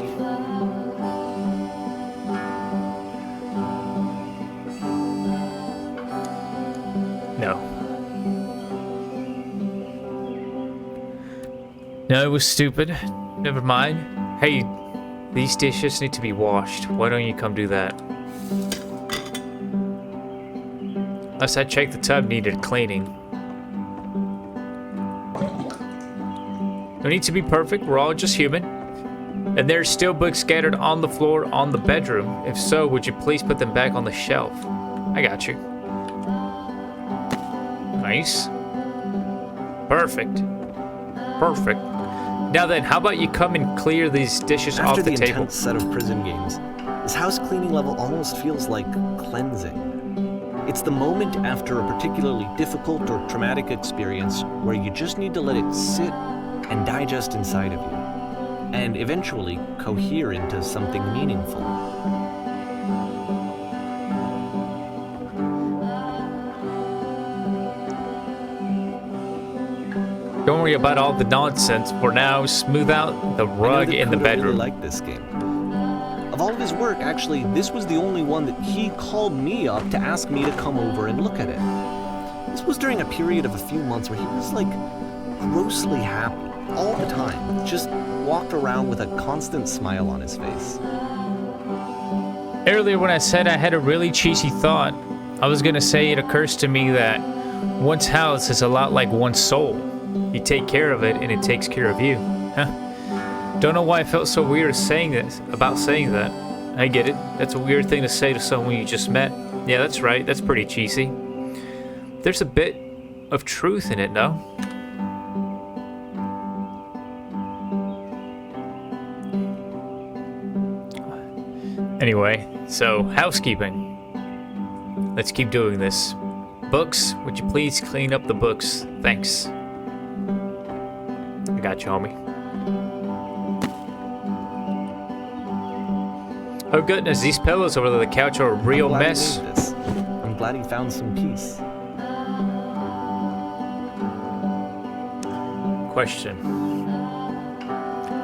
No. No, it was stupid. Never mind. Hey, These dishes need to be washed. Why don't you come do that? Last I checked, the tub needed cleaning. No need to be perfect, we're all just human. And there's still books scattered on the floor on the bedroom. If so, would you please put them back on the shelf? I got you. Nice. Perfect. Perfect. Now then, how about you come and clear these dishes off After the the table? intense set of prison games, this house cleaning level almost feels like cleansing. It's the moment after a particularly difficult or traumatic experience where you just need to let it sit and digest inside of you, and eventually cohere into something meaningful. Don't worry about all the nonsense. For now, smooth out the rug in the Kudo bedroom. really liked this game. Of all of his work, actually, this was the only one that he called me up to ask me to come over and look at it. This was during a period of a few months where he was like grossly happy all the time, just walked around with a constant smile on his face. Earlier when I said I had a really cheesy thought, I was gonna say it occurs to me that one's house is a lot like one's soul. You take care of it and it takes care of you. Huh? Don't know why I felt so weird saying that. I get it. That's a weird thing to say to someone you just met. Yeah, that's right. That's pretty cheesy. There's a bit of truth in it, no? Anyway, so housekeeping. Let's keep doing this. Books, would you please clean up the books? Thanks. I got you, homie. Oh goodness, these pillows over the couch are a real mess. I'm glad he found some peace. Question.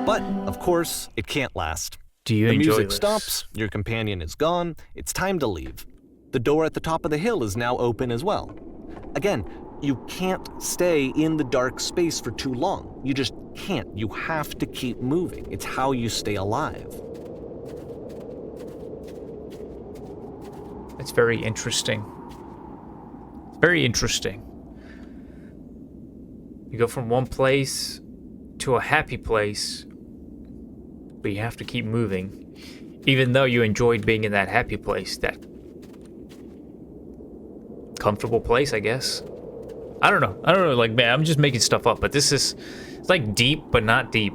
But, of course, it can't last. Do you The enjoy music this? stops, your companion is gone, it's time to leave. The door at the top of the hill is now open as well. Again, you can't stay in the dark space for too long. You just can't. You have to keep moving. It's how you stay alive. It's very interesting. Very interesting. You go from one place to a happy place, but you have to keep moving, even though you enjoyed being in that happy place, that comfortable place, I guess. I don't know. Like, man, I'm just making stuff up, but this is, it's like deep, but not deep.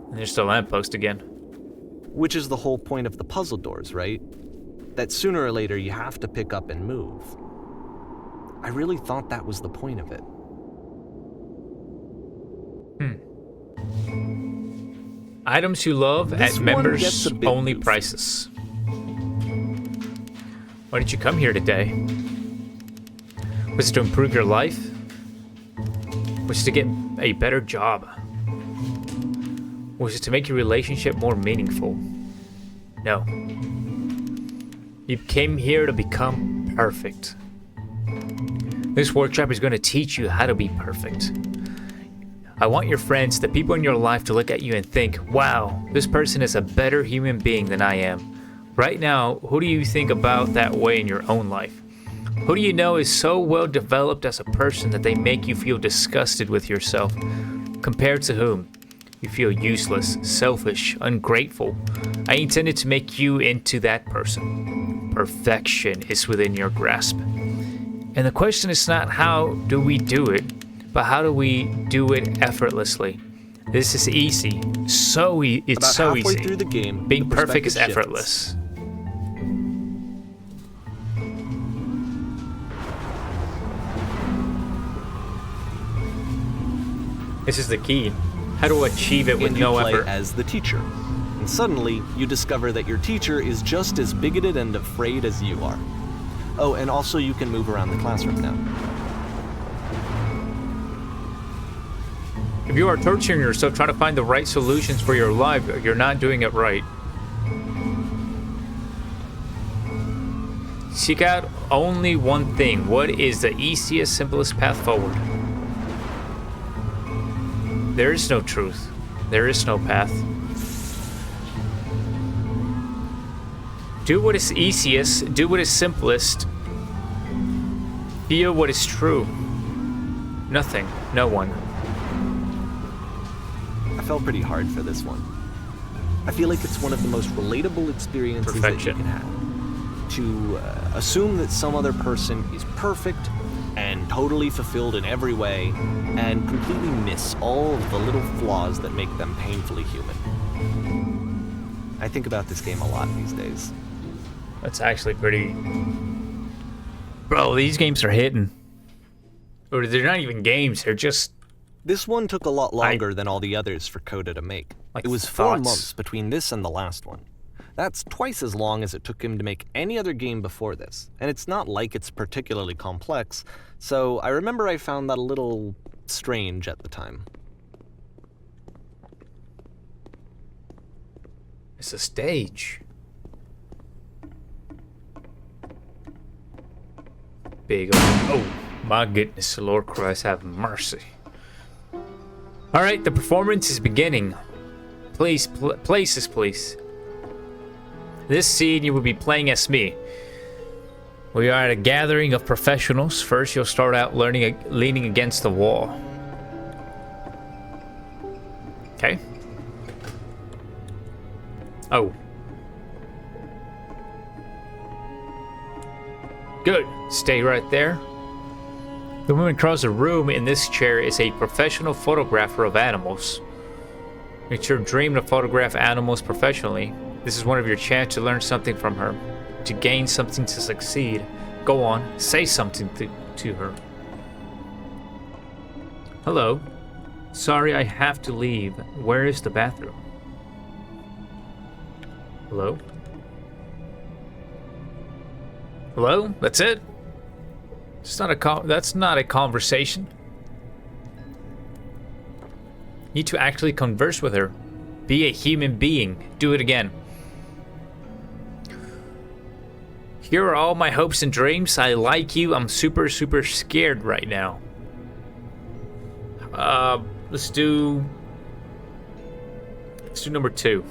And there's the lamppost again. Which is the whole point of the puzzle doors, right? That sooner or later you have to pick up and move. I really thought that was the point of it. Items you love This at one members gets a bit only goofy. prices. Why did you come here today? Was it to improve your life? Was it to get a better job? Was it to make your relationship more meaningful? No. You came here to become perfect. This workshop is going to teach you how to be perfect. I want your friends, the people in your life, to look at you and think, wow, this person is a better human being than I am. Right now, who do you think about that way in your own life? Who do you know is so well developed as a person that they make you feel disgusted with yourself? Compared to whom? You feel useless, selfish, ungrateful. I intended to make you into that person. Perfection is within your grasp. And the question is not how do we do it, but how do we do it effortlessly? This is easy. It's About so halfway easy. through the game, Being the perfect is perspective shifts. effortless. This is the key. How to achieve it with And you no play effort. as the teacher. And suddenly, you discover that your teacher is just as bigoted and afraid as you are. Oh, and also you can move around the classroom now. If you are torturing yourself trying to find the right solutions for your life, you're not doing it right. Seek out only one thing. What is the easiest, simplest path forward? There is no truth. There is no path. Do what is easiest, do what is simplest. Feel what is true. Nothing, no one. I felt pretty hard for this one. I feel like it's one of the most relatable experiences that you can have. To assume that some other person is perfect and totally fulfilled in every way, and completely miss all of the little flaws that make them painfully human. I think about this game a lot these days. That's actually pretty... Bro, these games are hitting. Or they're not even games, they're just... This one took a lot longer than all the others for Coda to make. Like it was 4 thoughts. months between this and the last one. That's twice as long as it took him to make any other game before this, and it's not like it's particularly complex, so I remember I found that a little strange at the time. It's a stage. Big oh my goodness, Lord Christ have mercy. Alright, the performance is beginning. Please, places, please. This scene you will be playing as me. We are at a gathering of professionals. First you'll start out leaning against the wall. Okay. Oh. Good. Stay right there. The woman across the room in this chair is a professional photographer of animals. It's your dream to photograph animals professionally. This is one of your chances to learn something from her, to gain something to succeed. Go on, say something to her. Hello. Sorry, I have to leave. Where is the bathroom? Hello? Hello? That's it? It's not that's not a conversation. You need to actually converse with her. Be a human being. Do it again. Here are all my hopes and dreams. I like you. I'm super, super scared right now. Let's do number 2.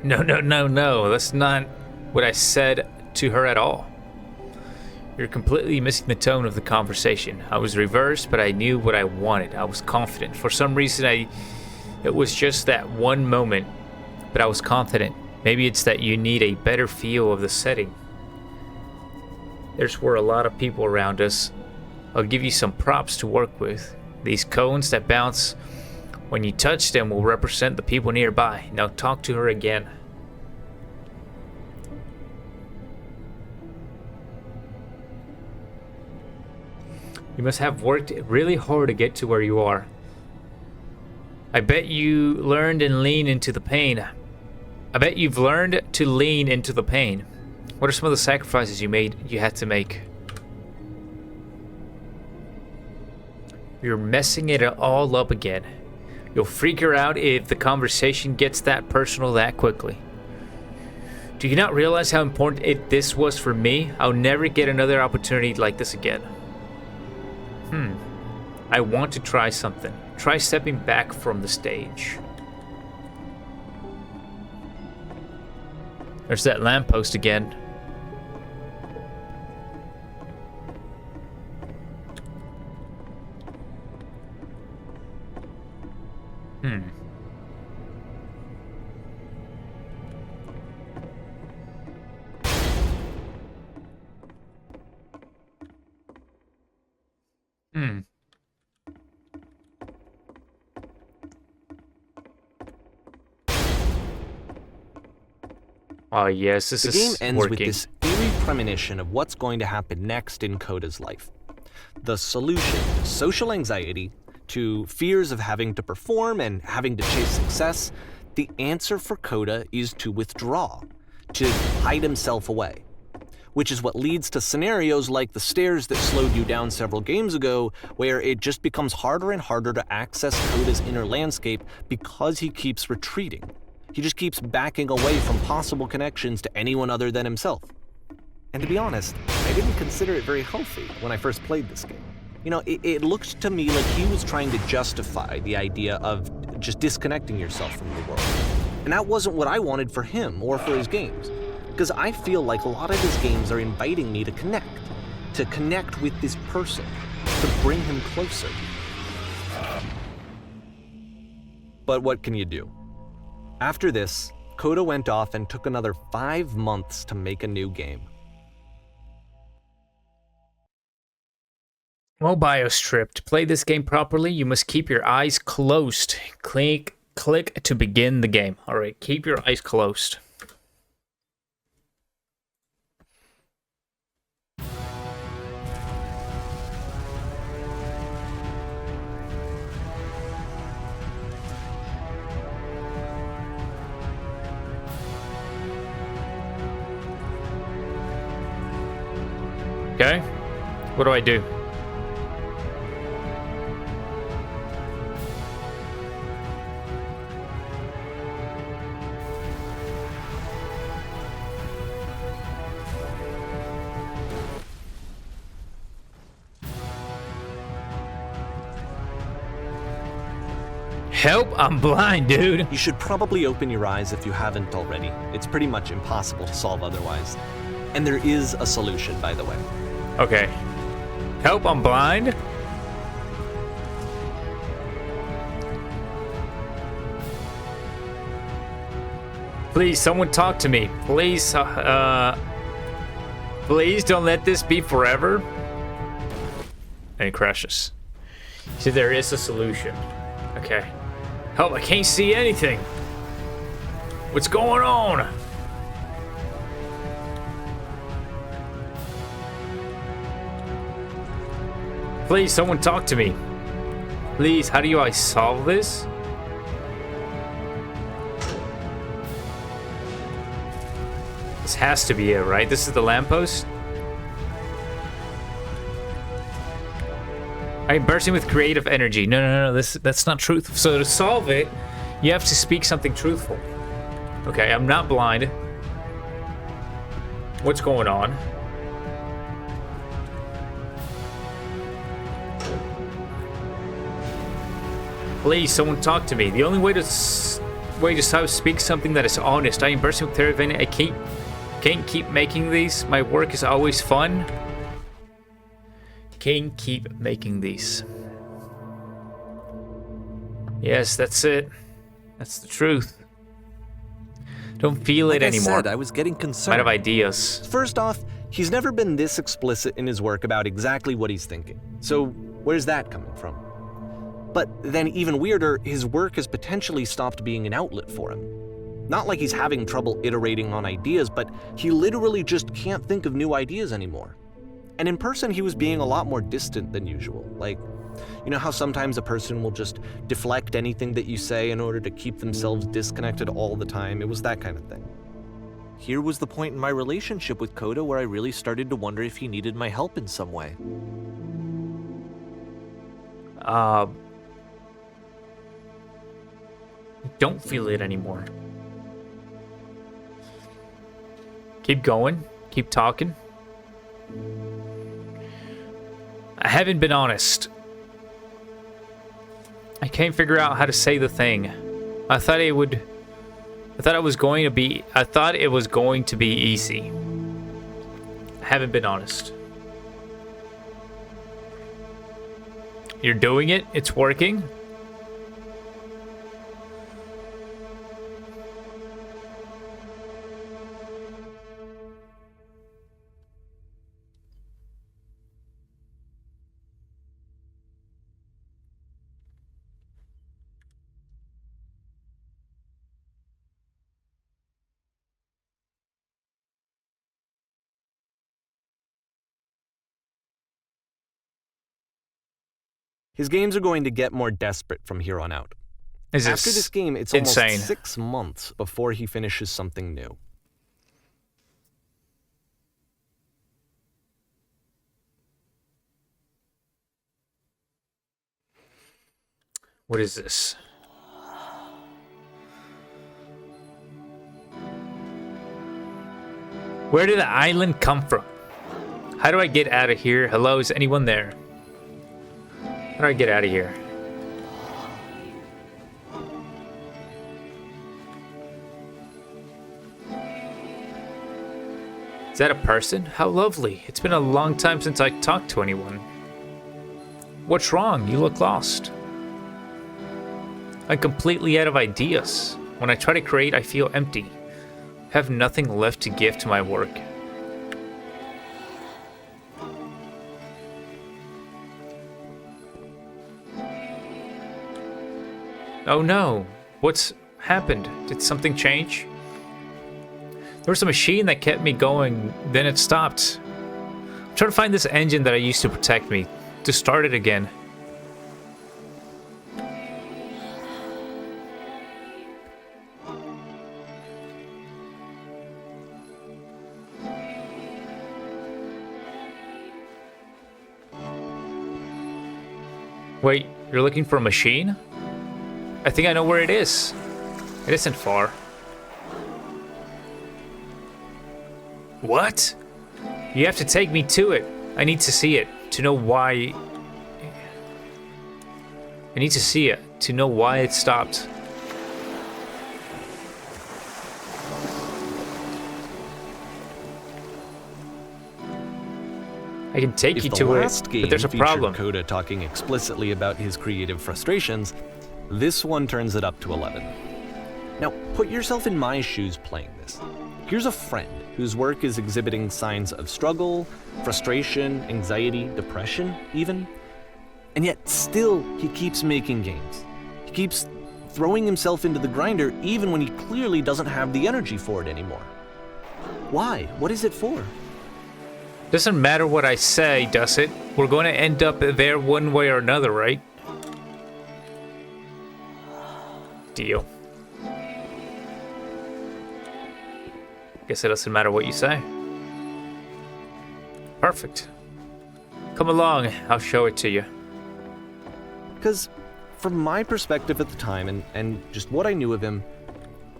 No. That's not what I said to her at all. You're completely missing the tone of the conversation. I was reversed, but I knew what I wanted. I was confident. For some reason, it was just that one moment, but I was confident. Maybe it's that you need a better feel of the setting. There's where a lot of people around us. I'll give you some props to work with. These cones that bounce when you touch them will represent the people nearby. Now talk to her again. You must have worked really hard to get to where you are. I bet you learned and lean into the pain. I bet you've learned to lean into the pain. What are some of the sacrifices you had to make? You're messing it all up again. You'll freak her out if the conversation gets that personal that quickly. Do you not realize how important this was for me? I'll never get another opportunity like this again. I want to try something. Try stepping back from the stage. There's that lamppost again. Oh yes, this is The game ends working. with this eerie premonition of what's going to happen next in Coda's life. The solution to social anxiety, to fears of having to perform and having to chase success, the answer for Coda is to withdraw, to hide himself away. Which is what leads to scenarios like the stairs that slowed you down several games ago, where it just becomes harder and harder to access Coda's inner landscape because he keeps retreating. He just keeps backing away from possible connections to anyone other than himself. And to be honest, I didn't consider it very healthy when I first played this game. It looked to me like he was trying to justify the idea of just disconnecting yourself from the world. And that wasn't what I wanted for him or for his games. Because I feel like a lot of his games are inviting me to connect with this person, to bring him closer. But what can you do? After this, Coda went off and took another 5 months to make a new game. Well, BioStrip, to play this game properly, you must keep your eyes closed. Click to begin the game. All right, keep your eyes closed. Okay, what do I do? Help, I'm blind, dude. You should probably open your eyes if you haven't already. It's pretty much impossible to solve otherwise. And there is a solution, by the way. Okay. Help, I'm blind. Please, someone talk to me. Please, please don't let this be forever. And it crashes. See, there is a solution. Okay. Help, I can't see anything. What's going on? Please, someone talk to me. Please, how do I solve this? This has to be it, right? This is the lamppost? I'm bursting with creative energy. No, that's not truthful. So to solve it, you have to speak something truthful. Okay, I'm not blind. What's going on? Please, someone talk to me. The only way to speak something that is honest. I am bursting with creative energy. I can't keep making these. My work is always fun. Can't keep making these. Yes, that's it. That's the truth. Don't feel it anymore. I said, I was getting concerned. Might have ideas. First off, he's never been this explicit in his work about exactly what he's thinking. So where's that coming from? But then even weirder, his work has potentially stopped being an outlet for him. Not like he's having trouble iterating on ideas, but he literally just can't think of new ideas anymore. And in person, he was being a lot more distant than usual. Like, you know how sometimes a person will just deflect anything that you say in order to keep themselves disconnected all the time? It was that kind of thing. Here was the point in my relationship with Coda where I really started to wonder if he needed my help in some way. Don't feel it anymore. Keep going. Keep talking. I haven't been honest. I can't figure out how to say the thing. I thought it was going to be easy. I haven't been honest. You're doing it. It's working. His games are going to get more desperate from here on out. After this game, it's insane. Almost 6 months before he finishes something new. What is this? Where did the island come from? How do I get out of here? Hello, is anyone there? do I get out of here? Is that a person? How lovely. It's been a long time since I talked to anyone. What's wrong? You look lost. I'm completely out of ideas. When I try to create, I feel empty. I have nothing left to give to my work. Oh no. What's happened? Did something change? There was a machine that kept me going, then it stopped. I'm trying to find this engine that I used to protect me, to start it again. Wait, you're looking for a machine? I think I know where it is. It isn't far. What? You have to take me to it. I need to see it to know why. I need to see it to know why it stopped. I can take you to it, but there's a problem. Coda talking explicitly about his creative frustrations. This one turns it up to 11. Now, put yourself in my shoes playing this. Here's a friend whose work is exhibiting signs of struggle, frustration, anxiety, depression, even. And yet, still, he keeps making games. He keeps throwing himself into the grinder even when he clearly doesn't have the energy for it anymore. Why? What is it for? Doesn't matter what I say, does it? We're going to end up there one way or another, right? Deal. Guess it doesn't matter what you say. Perfect. Come along, I'll show it to you. Because from my perspective at the time, and just what I knew of him,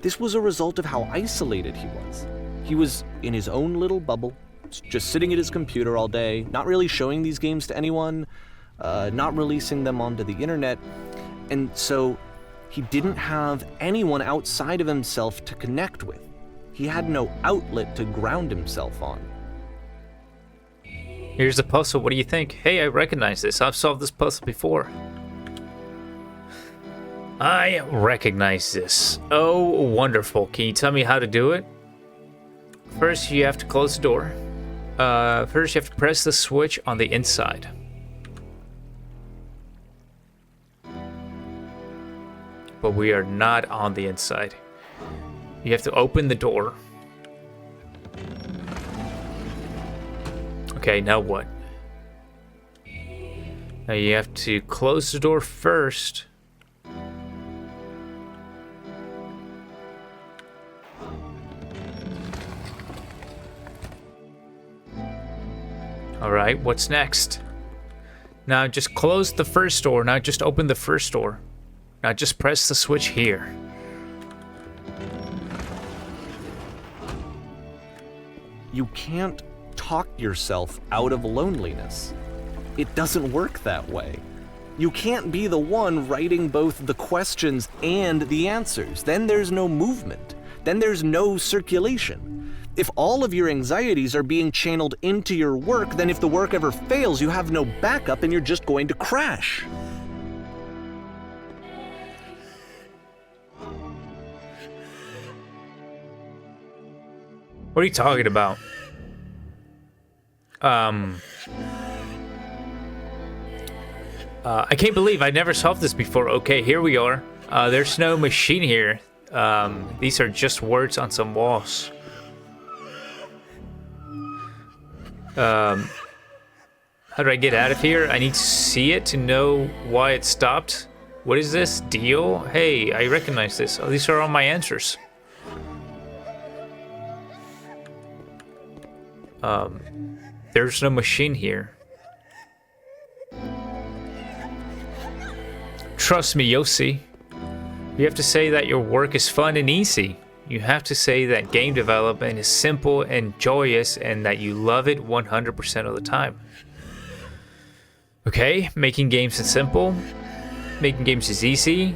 this was a result of how isolated he was. He was in his own little bubble, just sitting at his computer all day, not really showing these games to anyone, not releasing them onto the internet, and so he didn't have anyone outside of himself to connect with. He had no outlet to ground himself on. Here's the puzzle, what do you think? Hey, I recognize this. I've solved this puzzle before. I recognize this. Oh, wonderful. Can you tell me how to do it? First, you have to close the door. First, you have to press the switch on the inside. But we are not on the inside. You have to open the door. Okay, now what? Now you have to close the door first. Alright, what's next? Now just close the first door. Now just open the first door. Now just press the switch here. You can't talk yourself out of loneliness. It doesn't work that way. You can't be the one writing both the questions and the answers. Then there's no movement. Then there's no circulation. If all of your anxieties are being channeled into your work, then if the work ever fails, you have no backup and you're just going to crash. What are you talking about? I can't believe I never solved this before. Okay, here we are. There's no machine here. These are just words on some walls. How do I get out of here? I need to see it to know why it stopped. What is this? Deal? Hey, I recognize this. Oh, these are all my answers. There's no machine here. Trust me, Yossi. You have to say that your work is fun and easy. You have to say that game development is simple and joyous and that you love it 100% of the time. Okay, making games is simple. Making games is easy.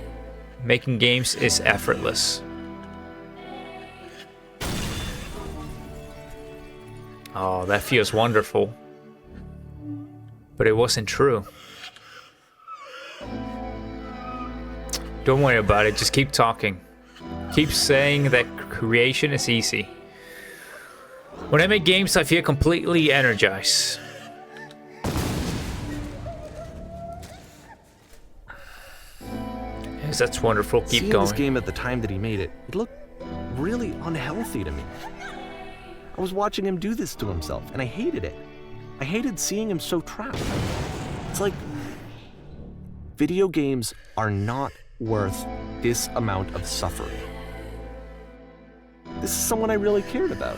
Making games is effortless. Oh, that feels wonderful. But it wasn't true. Don't worry about it, just keep talking. Keep saying that creation is easy. When I make games, I feel completely energized. Yes, that's wonderful. Keep Seeing going. this game at the time that he made it, it looked really unhealthy to me. I was watching him do this to himself, and I hated it. I hated seeing him so trapped. It's like video games are not worth this amount of suffering. This is someone I really cared about.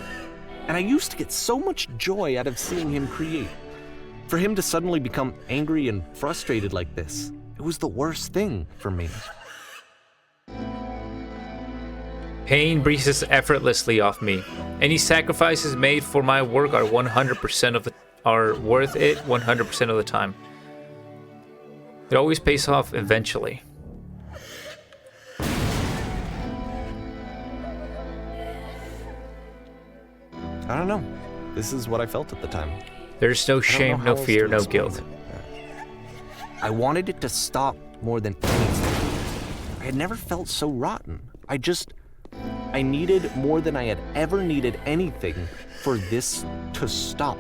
And I used to get so much joy out of seeing him create. For him to suddenly become angry and frustrated like this, it was the worst thing for me. Pain breezes effortlessly off me. Any sacrifices made for my work are 100% of the are worth it 100% of the time. It always pays off eventually. I don't know. This is what I felt at the time. There's no I don't know shame, how no else fear, to no explain guilt. it. I wanted it to stop more than anything. I had never felt so rotten. I needed more than I had ever needed anything for this to stop.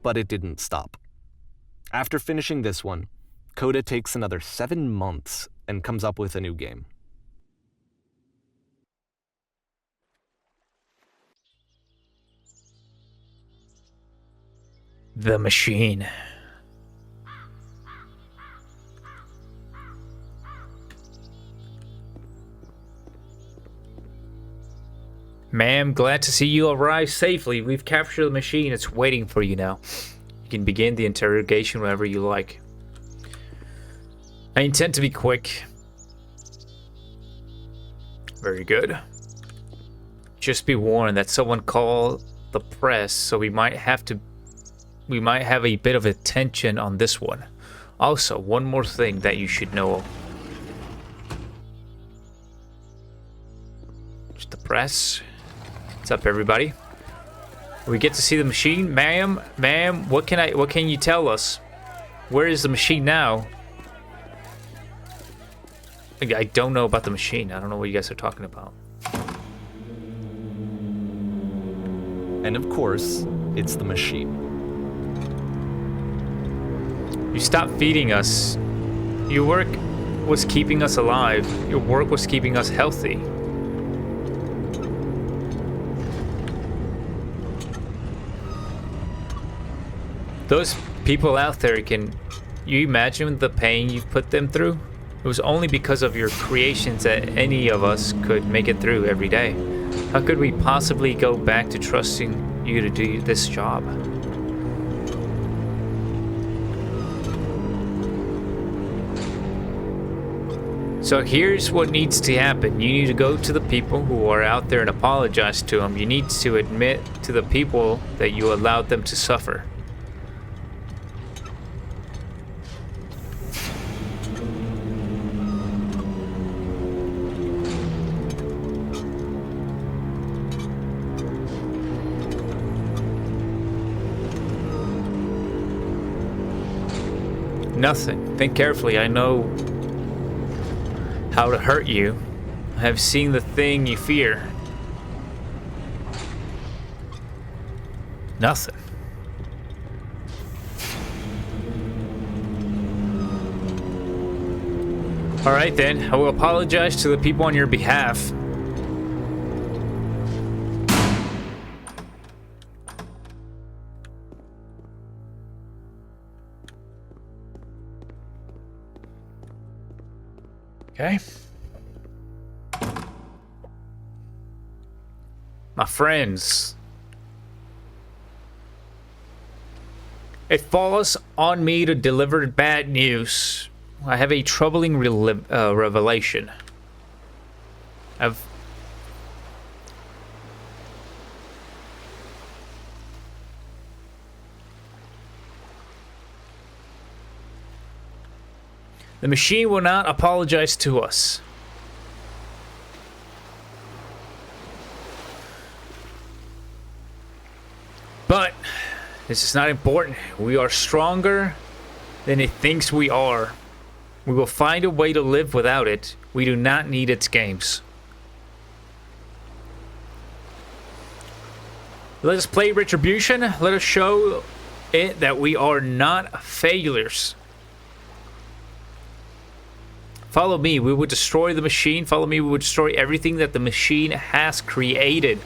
But it didn't stop. After finishing this one, Coda takes another 7 months and comes up with a new game. The machine. Ma'am, glad to see you arrive safely. We've captured the machine. It's waiting for you now. You can begin the interrogation whenever you like. I intend to be quick. Very good. Just be warned that someone called the press, so we might have a bit of attention on this one. Also, one more thing that you should know. Just the press. What's up, everybody? We get to see the machine. Ma'am, what can you tell us? Where is the machine now? I don't know about the machine. I don't know what you guys are talking about. And of course, it's the machine. You stopped feeding us. Your work was keeping us alive. Your work was keeping us healthy. Those people out there, can you imagine the pain you've put them through? It was only because of your creations that any of us could make it through every day. How could we possibly go back to trusting you to do this job? So here's what needs to happen. You need to go to the people who are out there and apologize to them. You need to admit to the people that you allowed them to suffer. Nothing. Think carefully. I know how to hurt you. I have seen the thing you fear. Nothing. Alright then, I will apologize to the people on your behalf. Okay. My friends, it falls on me to deliver bad news. I have a troubling revelation. The machine will not apologize to us. But this is not important. We are stronger than it thinks we are. We will find a way to live without it. We do not need its games. Let us play Retribution. Let us show it that we are not failures. Follow me. We will destroy the machine. Follow me. We will destroy everything that the machine has created.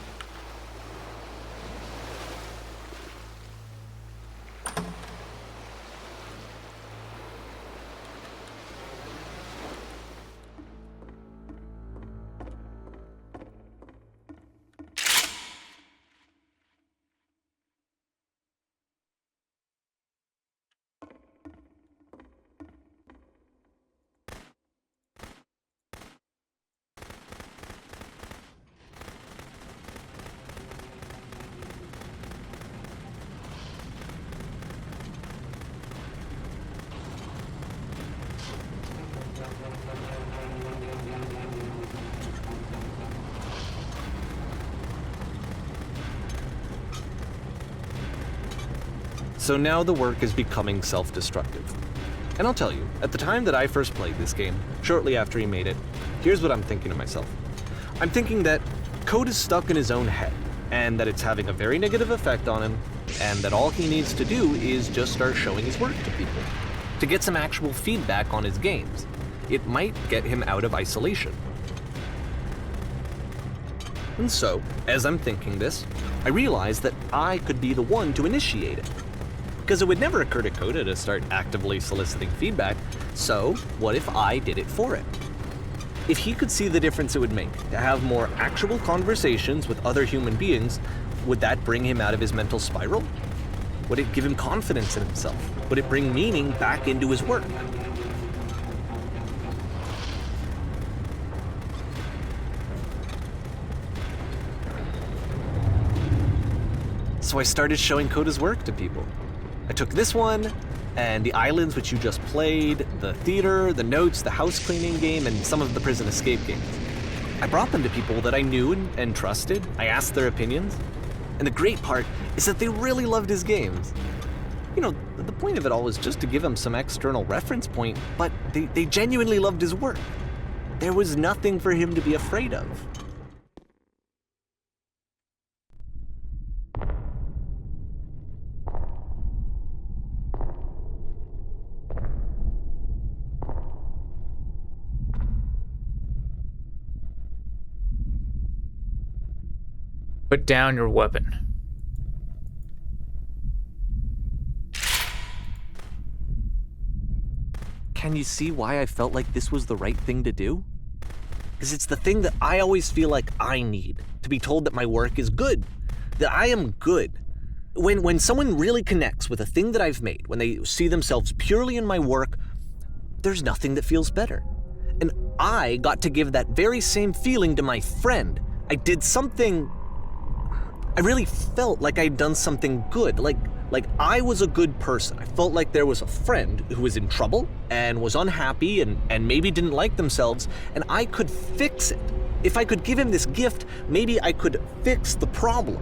So now the work is becoming self-destructive. And I'll tell you, at the time that I first played this game, shortly after he made it, here's what I'm thinking to myself. I'm thinking that code is stuck in his own head, and that it's having a very negative effect on him, and that all he needs to do is just start showing his work to people, to get some actual feedback on his games. It might get him out of isolation. And so, as I'm thinking this, I realize that I could be the one to initiate it. Because it would never occur to Coda to start actively soliciting feedback, so what if I did it for him? If he could see the difference it would make to have more actual conversations with other human beings, would that bring him out of his mental spiral? Would it give him confidence in himself? Would it bring meaning back into his work? So I started showing Coda's work to people. I took this one, and the islands which you just played, the theater, the notes, the house cleaning game, and some of the prison escape games. I brought them to people that I knew and trusted. I asked their opinions. And the great part is that they really loved his games. You know, the point of it all was just to give him some external reference point, but they genuinely loved his work. There was nothing for him to be afraid of. Put down your weapon. Can you see why I felt like this was the right thing to do? Because it's the thing that I always feel like I need, to be told that my work is good, that I am good. When someone really connects with a thing that I've made, when they see themselves purely in my work, there's nothing that feels better. And I got to give that very same feeling to my friend. I did something... I really felt like I'd done something good, like I was a good person. I felt like there was a friend who was in trouble and was unhappy and maybe didn't like themselves, and I could fix it. If I could give him this gift, maybe I could fix the problem.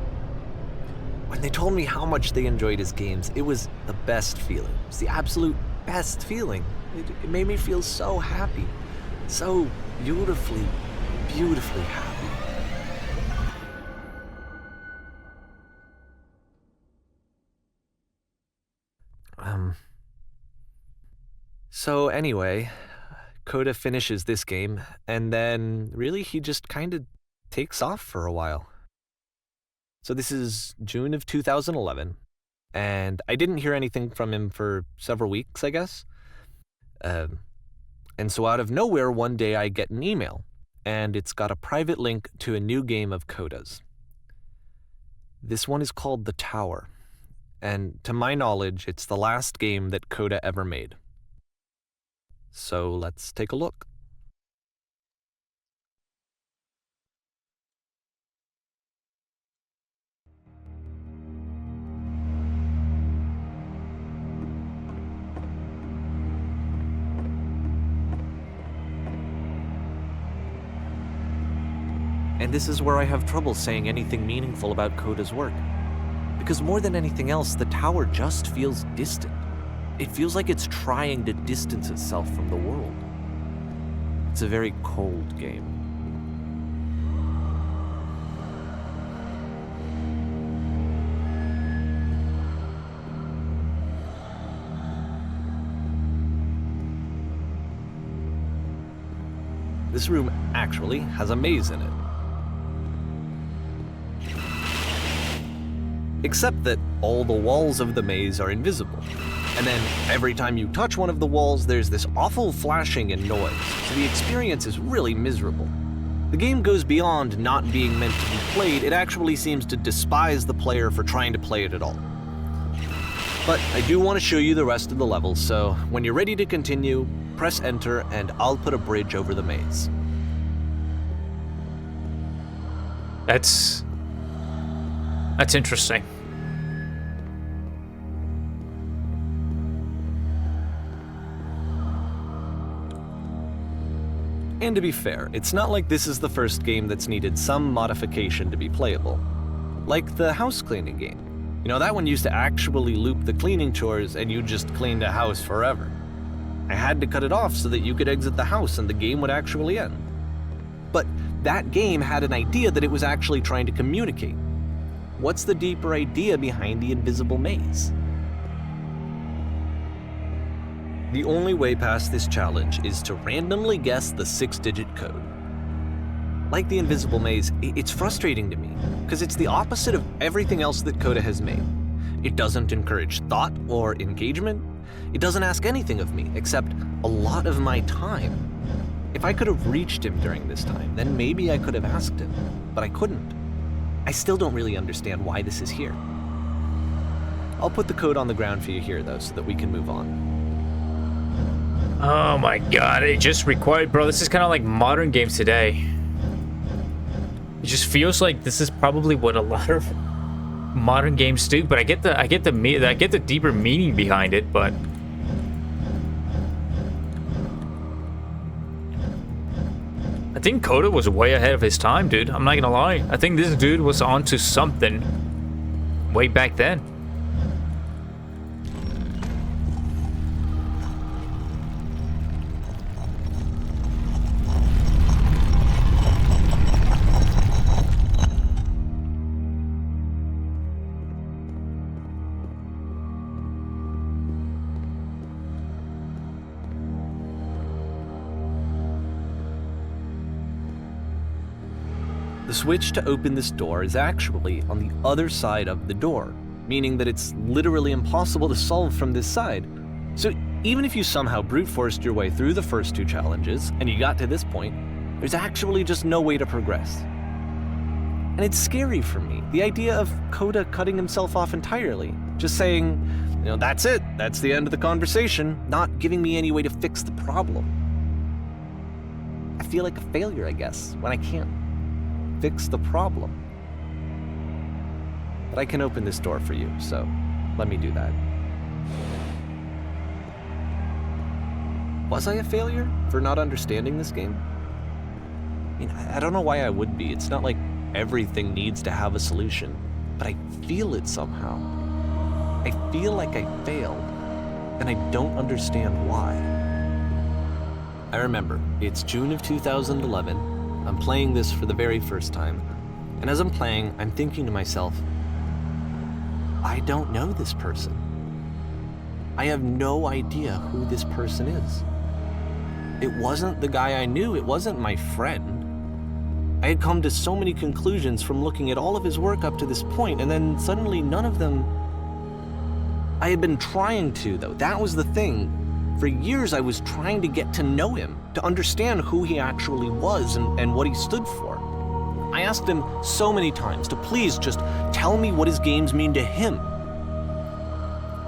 When they told me how much they enjoyed his games, it was the best feeling. It was the absolute best feeling. It made me feel so happy, so beautifully, beautifully happy. So anyway, Coda finishes this game, and then really he just kind of takes off for a while. So this is June of 2011, and I didn't hear anything from him for several weeks, I guess. And so out of nowhere, one day I get an email, and it's got a private link to a new game of Coda's. This one is called The Tower, and to my knowledge, it's the last game that Coda ever made. So let's take a look. And this is where I have trouble saying anything meaningful about Coda's work. Because more than anything else, the tower just feels distant. It feels like it's trying to distance itself from the world. It's a very cold game. This room actually has a maze in it. Except that all the walls of the maze are invisible. And then every time you touch one of the walls, there's this awful flashing and noise, so the experience is really miserable. The game goes beyond not being meant to be played, it actually seems to despise the player for trying to play it at all. But I do want to show you the rest of the levels, so when you're ready to continue, press enter and I'll put a bridge over the maze. That's interesting. And to be fair, it's not like this is the first game that's needed some modification to be playable. Like the house cleaning game. You know, that one used to actually loop the cleaning chores and you just cleaned a house forever. I had to cut it off so that you could exit the house and the game would actually end. But that game had an idea that it was actually trying to communicate. What's the deeper idea behind the invisible maze? The only way past this challenge is to randomly guess the 6-digit code. Like the invisible maze, it's frustrating to me, because it's the opposite of everything else that Coda has made. It doesn't encourage thought or engagement. It doesn't ask anything of me, except a lot of my time. If I could have reached him during this time, then maybe I could have asked him, but I couldn't. I still don't really understand why this is here. I'll put the code on the ground for you here, though, so that we can move on. Oh my god, it just required, bro, this is kind of like modern games today. It just feels like this is probably what a lot of modern games do, but I get the deeper meaning behind it, but I think Coda was way ahead of his time, dude. I'm not gonna lie. I think this dude was onto something way back then. The switch to open this door is actually on the other side of the door, meaning that it's literally impossible to solve from this side. So even if you somehow brute forced your way through the first 2 challenges and you got to this point, there's actually just no way to progress. And it's scary for me, the idea of Coda cutting himself off entirely, just saying, you know, that's it, that's the end of the conversation, not giving me any way to fix the problem. I feel like a failure, I guess, when I can't fix the problem. But I can open this door for you, so let me do that. Was I a failure for not understanding this game? I mean, I don't know why I would be. It's not like everything needs to have a solution, but I feel it somehow. I feel like I failed, and I don't understand why. I remember, it's June of 2011. I'm playing this for the very first time, and as I'm playing, I'm thinking to myself, I don't know this person. I have no idea who this person is. It wasn't the guy I knew, it wasn't my friend. I had come to so many conclusions from looking at all of his work up to this point, and then suddenly none of them... I had been trying to, though, that was the thing. For years I was trying to get to know him, to understand who he actually was and what he stood for. I asked him so many times to please just tell me what his games mean to him.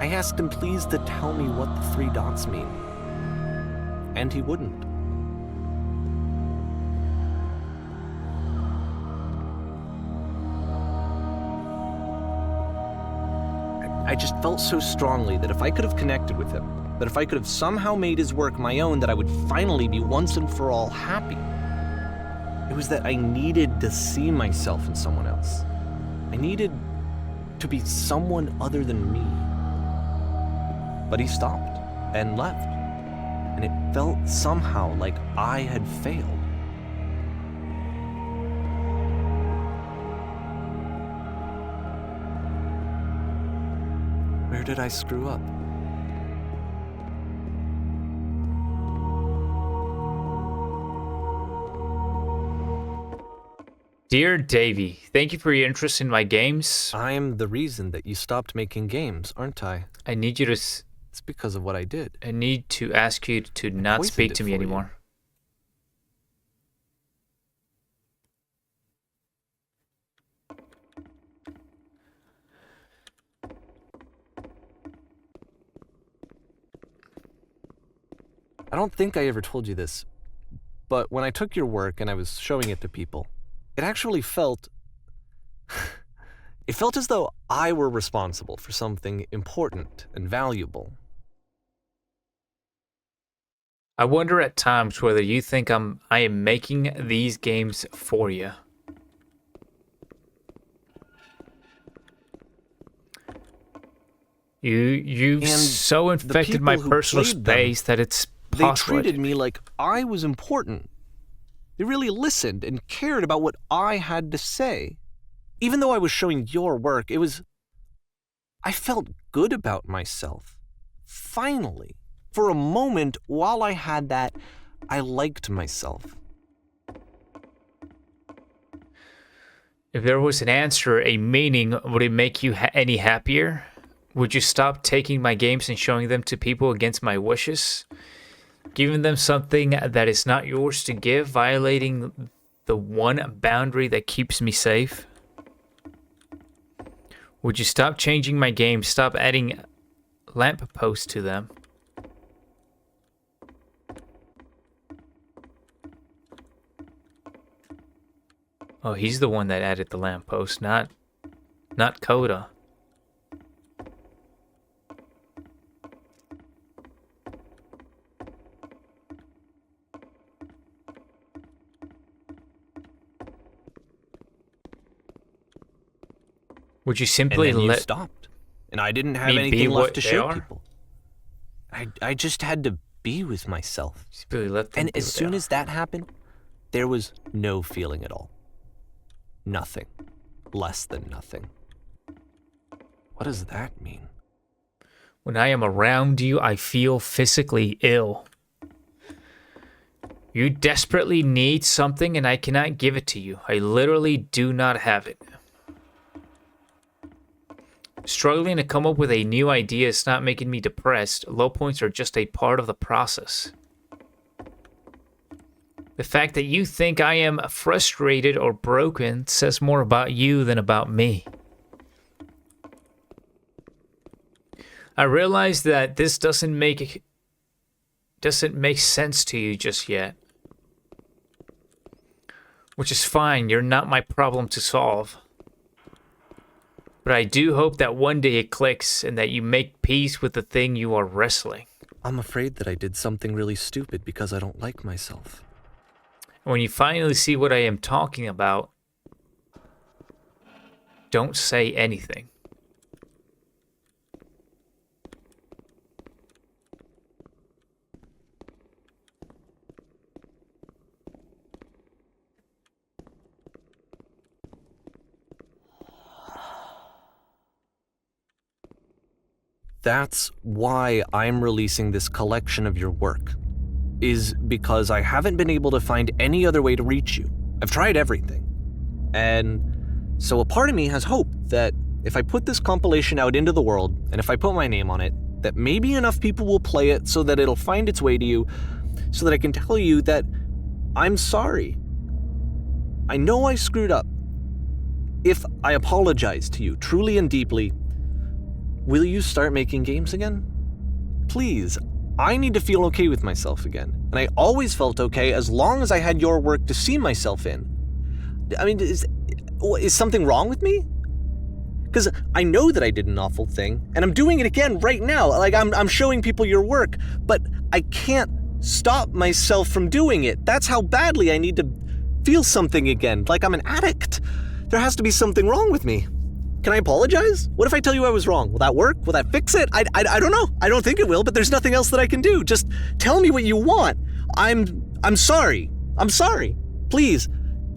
I asked him please to tell me what the 3 dots mean. And he wouldn't. I just felt so strongly that if I could have connected with him, that if I could have somehow made his work my own, that I would finally be once and for all happy. It was that I needed needed to see myself in someone else. I needed to be someone other than me. But he stopped and left, and it felt somehow like I had failed. Where did I screw up? Dear Davey, thank you for your interest in my games. I'm the reason that you stopped making games, aren't I? I need you to It's because of what I did. I need to ask you to not poisoned speak it to me for you. anymore. I don't think I ever told you this, but when I took your work and I was showing it to people, it actually felt... it felt as though I were responsible for something important and valuable. I wonder at times whether you think I am making these games for you. You've And so the infected my people who personal played them, space that it's They possible. treated me like I was important. They really listened and cared about what I had to say. Even though I was showing your work, I felt good about myself. Finally. For a moment, while I had that, I liked myself. If there was an answer, a meaning, would it make you any happier? Would you stop taking my games and showing them to people against my wishes? Giving them something that is not yours to give, violating the one boundary that keeps me safe? Would you stop changing my games, stop adding lampposts to them? Oh, he's the one that added the lamppost, not Coda. Would you simply And then you let stopped. And I didn't have me be anything what left to they show are? people. I just had to be with myself. simply let them And be as what they soon are? as that happened, there was no feeling at all. Nothing. Less than nothing. What does that mean? When I am around you, I feel physically ill. You desperately need something and I cannot give it to you. I literally do not have it. Struggling to come up with a new idea is not making me depressed. Low points are just a part of the process. The fact that you think I am frustrated or broken says more about you than about me. I realize that this doesn't make sense to you just yet. Which is fine, you're not my problem to solve. But I do hope that one day it clicks and that you make peace with the thing you are wrestling. I'm afraid that I did something really stupid because I don't like myself. And when you finally see what I am talking about, don't say anything. That's why I'm releasing this collection of your work, is because I haven't been able to find any other way to reach you. I've tried everything. And so a part of me has hope that if I put this compilation out into the world, and if I put my name on it, that maybe enough people will play it so that it'll find its way to you, so that I can tell you that I'm sorry. I know I screwed up. If I apologize to you truly and deeply, will you start making games again? Please, I need to feel okay with myself again. And I always felt okay as long as I had your work to see myself in. I mean, is something wrong with me? Because I know that I did an awful thing, and I'm doing it again right now. Like, I'm showing people your work, but I can't stop myself from doing it. That's how badly I need to feel something again, like I'm an addict. There has to be something wrong with me. Can I apologize? What if I tell you I was wrong? Will that work? Will that fix it? I don't know. I don't think it will, but there's nothing else that I can do. Just tell me what you want. I'm sorry. I'm sorry. Please,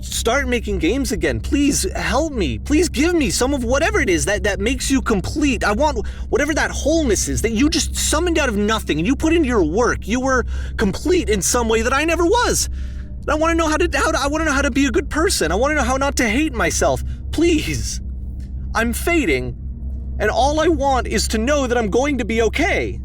start making games again. Please help me. Please give me some of whatever it is that makes you complete. I want whatever that wholeness is that you just summoned out of nothing and you put into your work. You were complete in some way that I never was. And I want to know how to be a good person. I want to know how not to hate myself. Please. I'm fading, and all I want is to know that I'm going to be okay.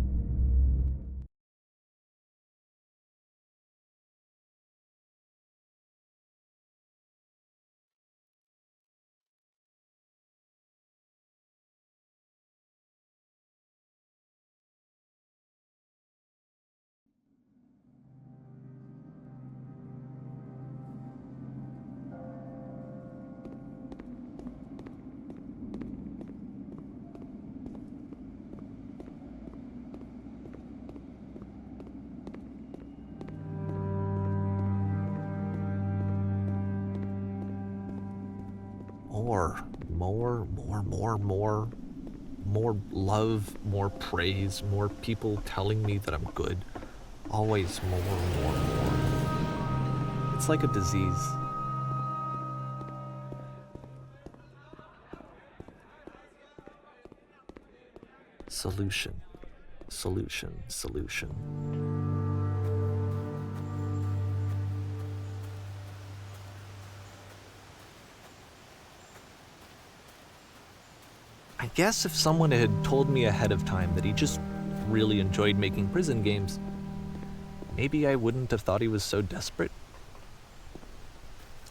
More love, more praise, more people telling me that I'm good. Always more. It's like a disease. Solution. I guess if someone had told me ahead of time that he just really enjoyed making prison games, maybe I wouldn't have thought he was so desperate.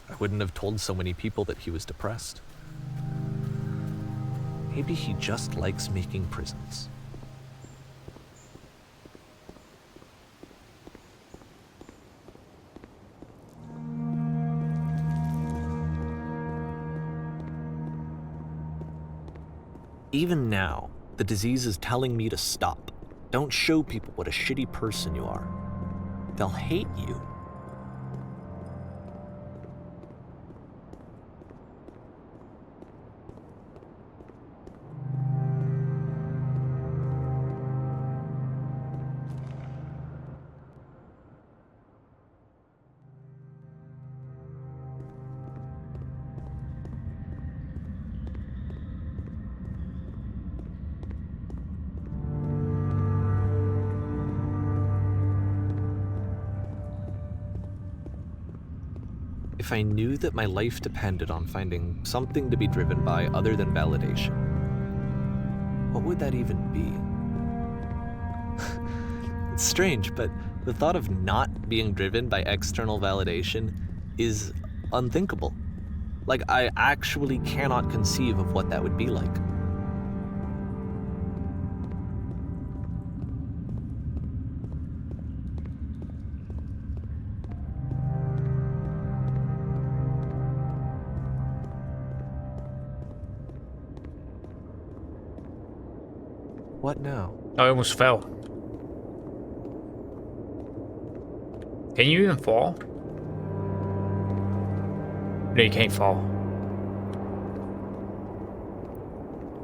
I wouldn't have told so many people that he was depressed. Maybe he just likes making prisons. Even now, the disease is telling me to stop. Don't show people what a shitty person you are. They'll hate you. If I knew that my life depended on finding something to be driven by other than validation, what would that even be? It's strange, but the thought of not being driven by external validation is unthinkable. Like, I actually cannot conceive of what that would be like. What now? I almost fell. Can you even fall? No, you can't fall.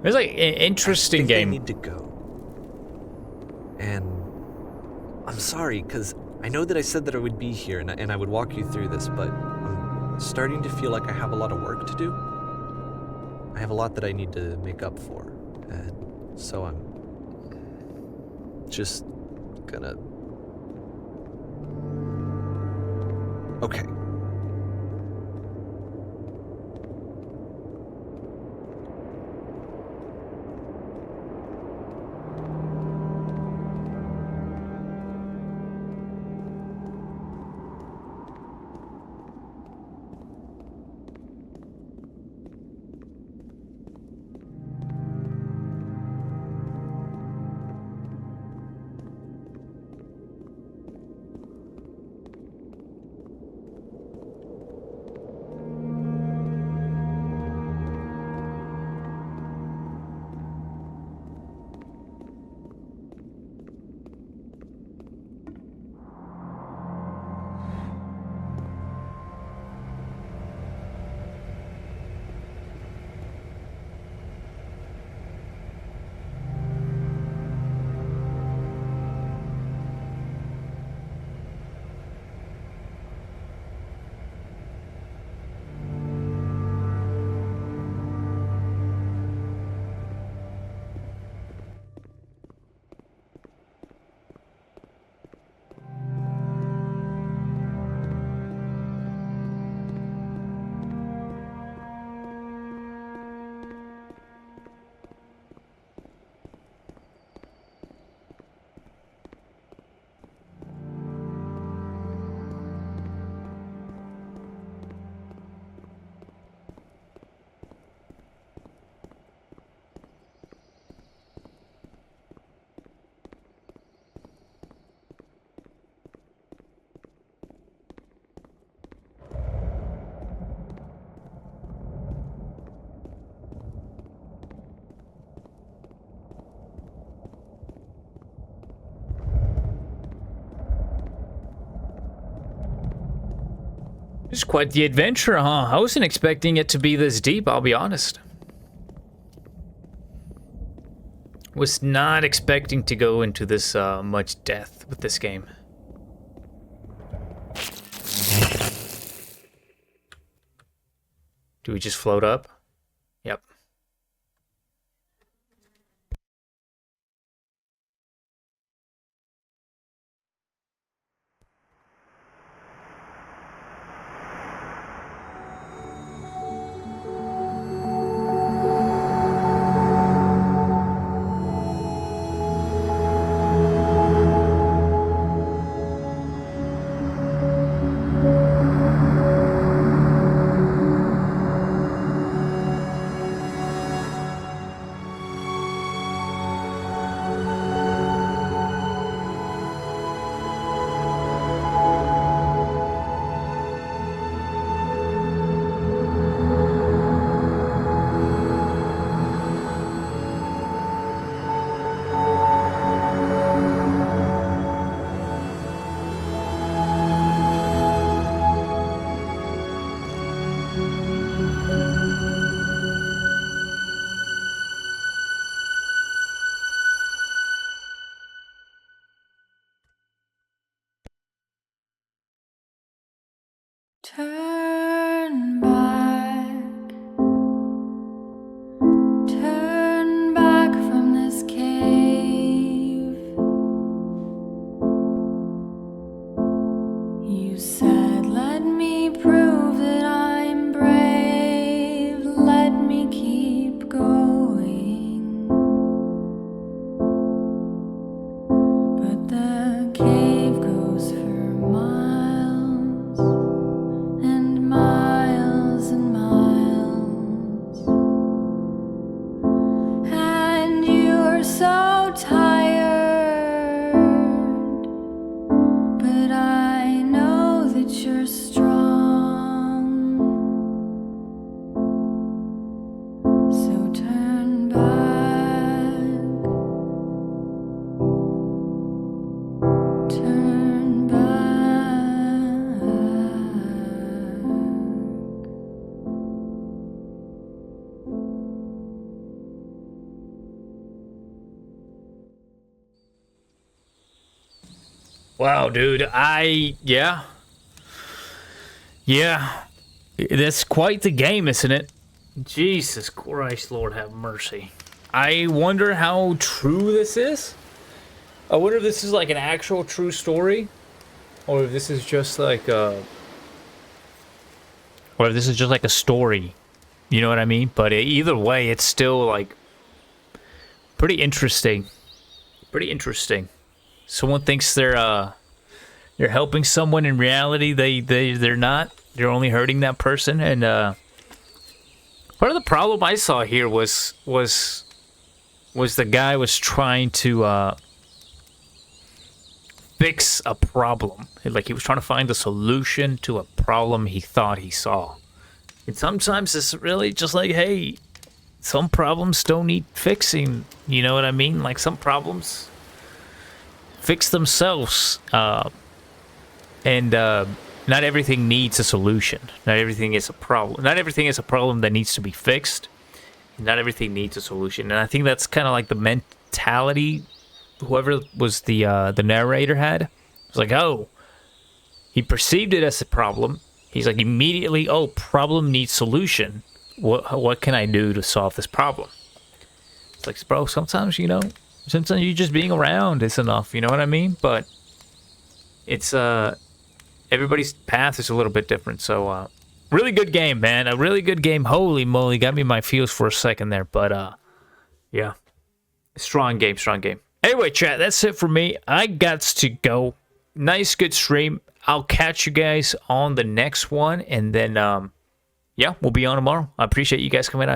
It's like an interesting game. I need to go. And I'm sorry, because I know that I said that I would be here and I would walk you through this, but I'm starting to feel like I have a lot of work to do. I have a lot that I need to make up for. And so I'm just gonna... Okay. It's quite the adventure, huh? I wasn't expecting it to be this deep, I'll be honest. Was not expecting to go into this much depth with this game. Do we just float up? Yep. Turn back from this cave. You said, let me prove that I'm brave. Let me keep going. But the cave goes for miles and miles and miles, and you're so tired, but I know that you're strong, so turn back, turn back. Wow, dude. Yeah. That's quite the game, isn't it? Jesus Christ, Lord have mercy. I wonder how true this is. I wonder if this is like an actual true story, or if this is just like a story. You know what I mean? But either way, it's still like pretty interesting. Pretty interesting. Someone thinks they're helping someone. In reality, they're not. They're only hurting that person. And part of the problem I saw here was the guy was trying to fix a problem. Like, he was trying to find a solution to a problem he thought he saw. And sometimes it's really just like, hey, some problems don't need fixing. You know what I mean? Like, some problems fix themselves, and not everything needs a solution. Not everything is a problem. Not everything is a problem that needs to be fixed. Not everything needs a solution. And I think that's kind of like the mentality whoever was the narrator had. It's like, oh, he perceived it as a problem. He's like, immediately, oh, problem needs solution. What can I do to solve this problem? It's like, bro, sometimes you just being around is enough, you know what I mean? But it's everybody's path is a little bit different. So really good game, man. A really good game. Holy moly, got me my feels for a second there. But yeah, strong game. Anyway, chat, that's it for me. I got to go. Nice, good stream. I'll catch you guys on the next one, and then yeah, we'll be on tomorrow. I appreciate you guys coming out.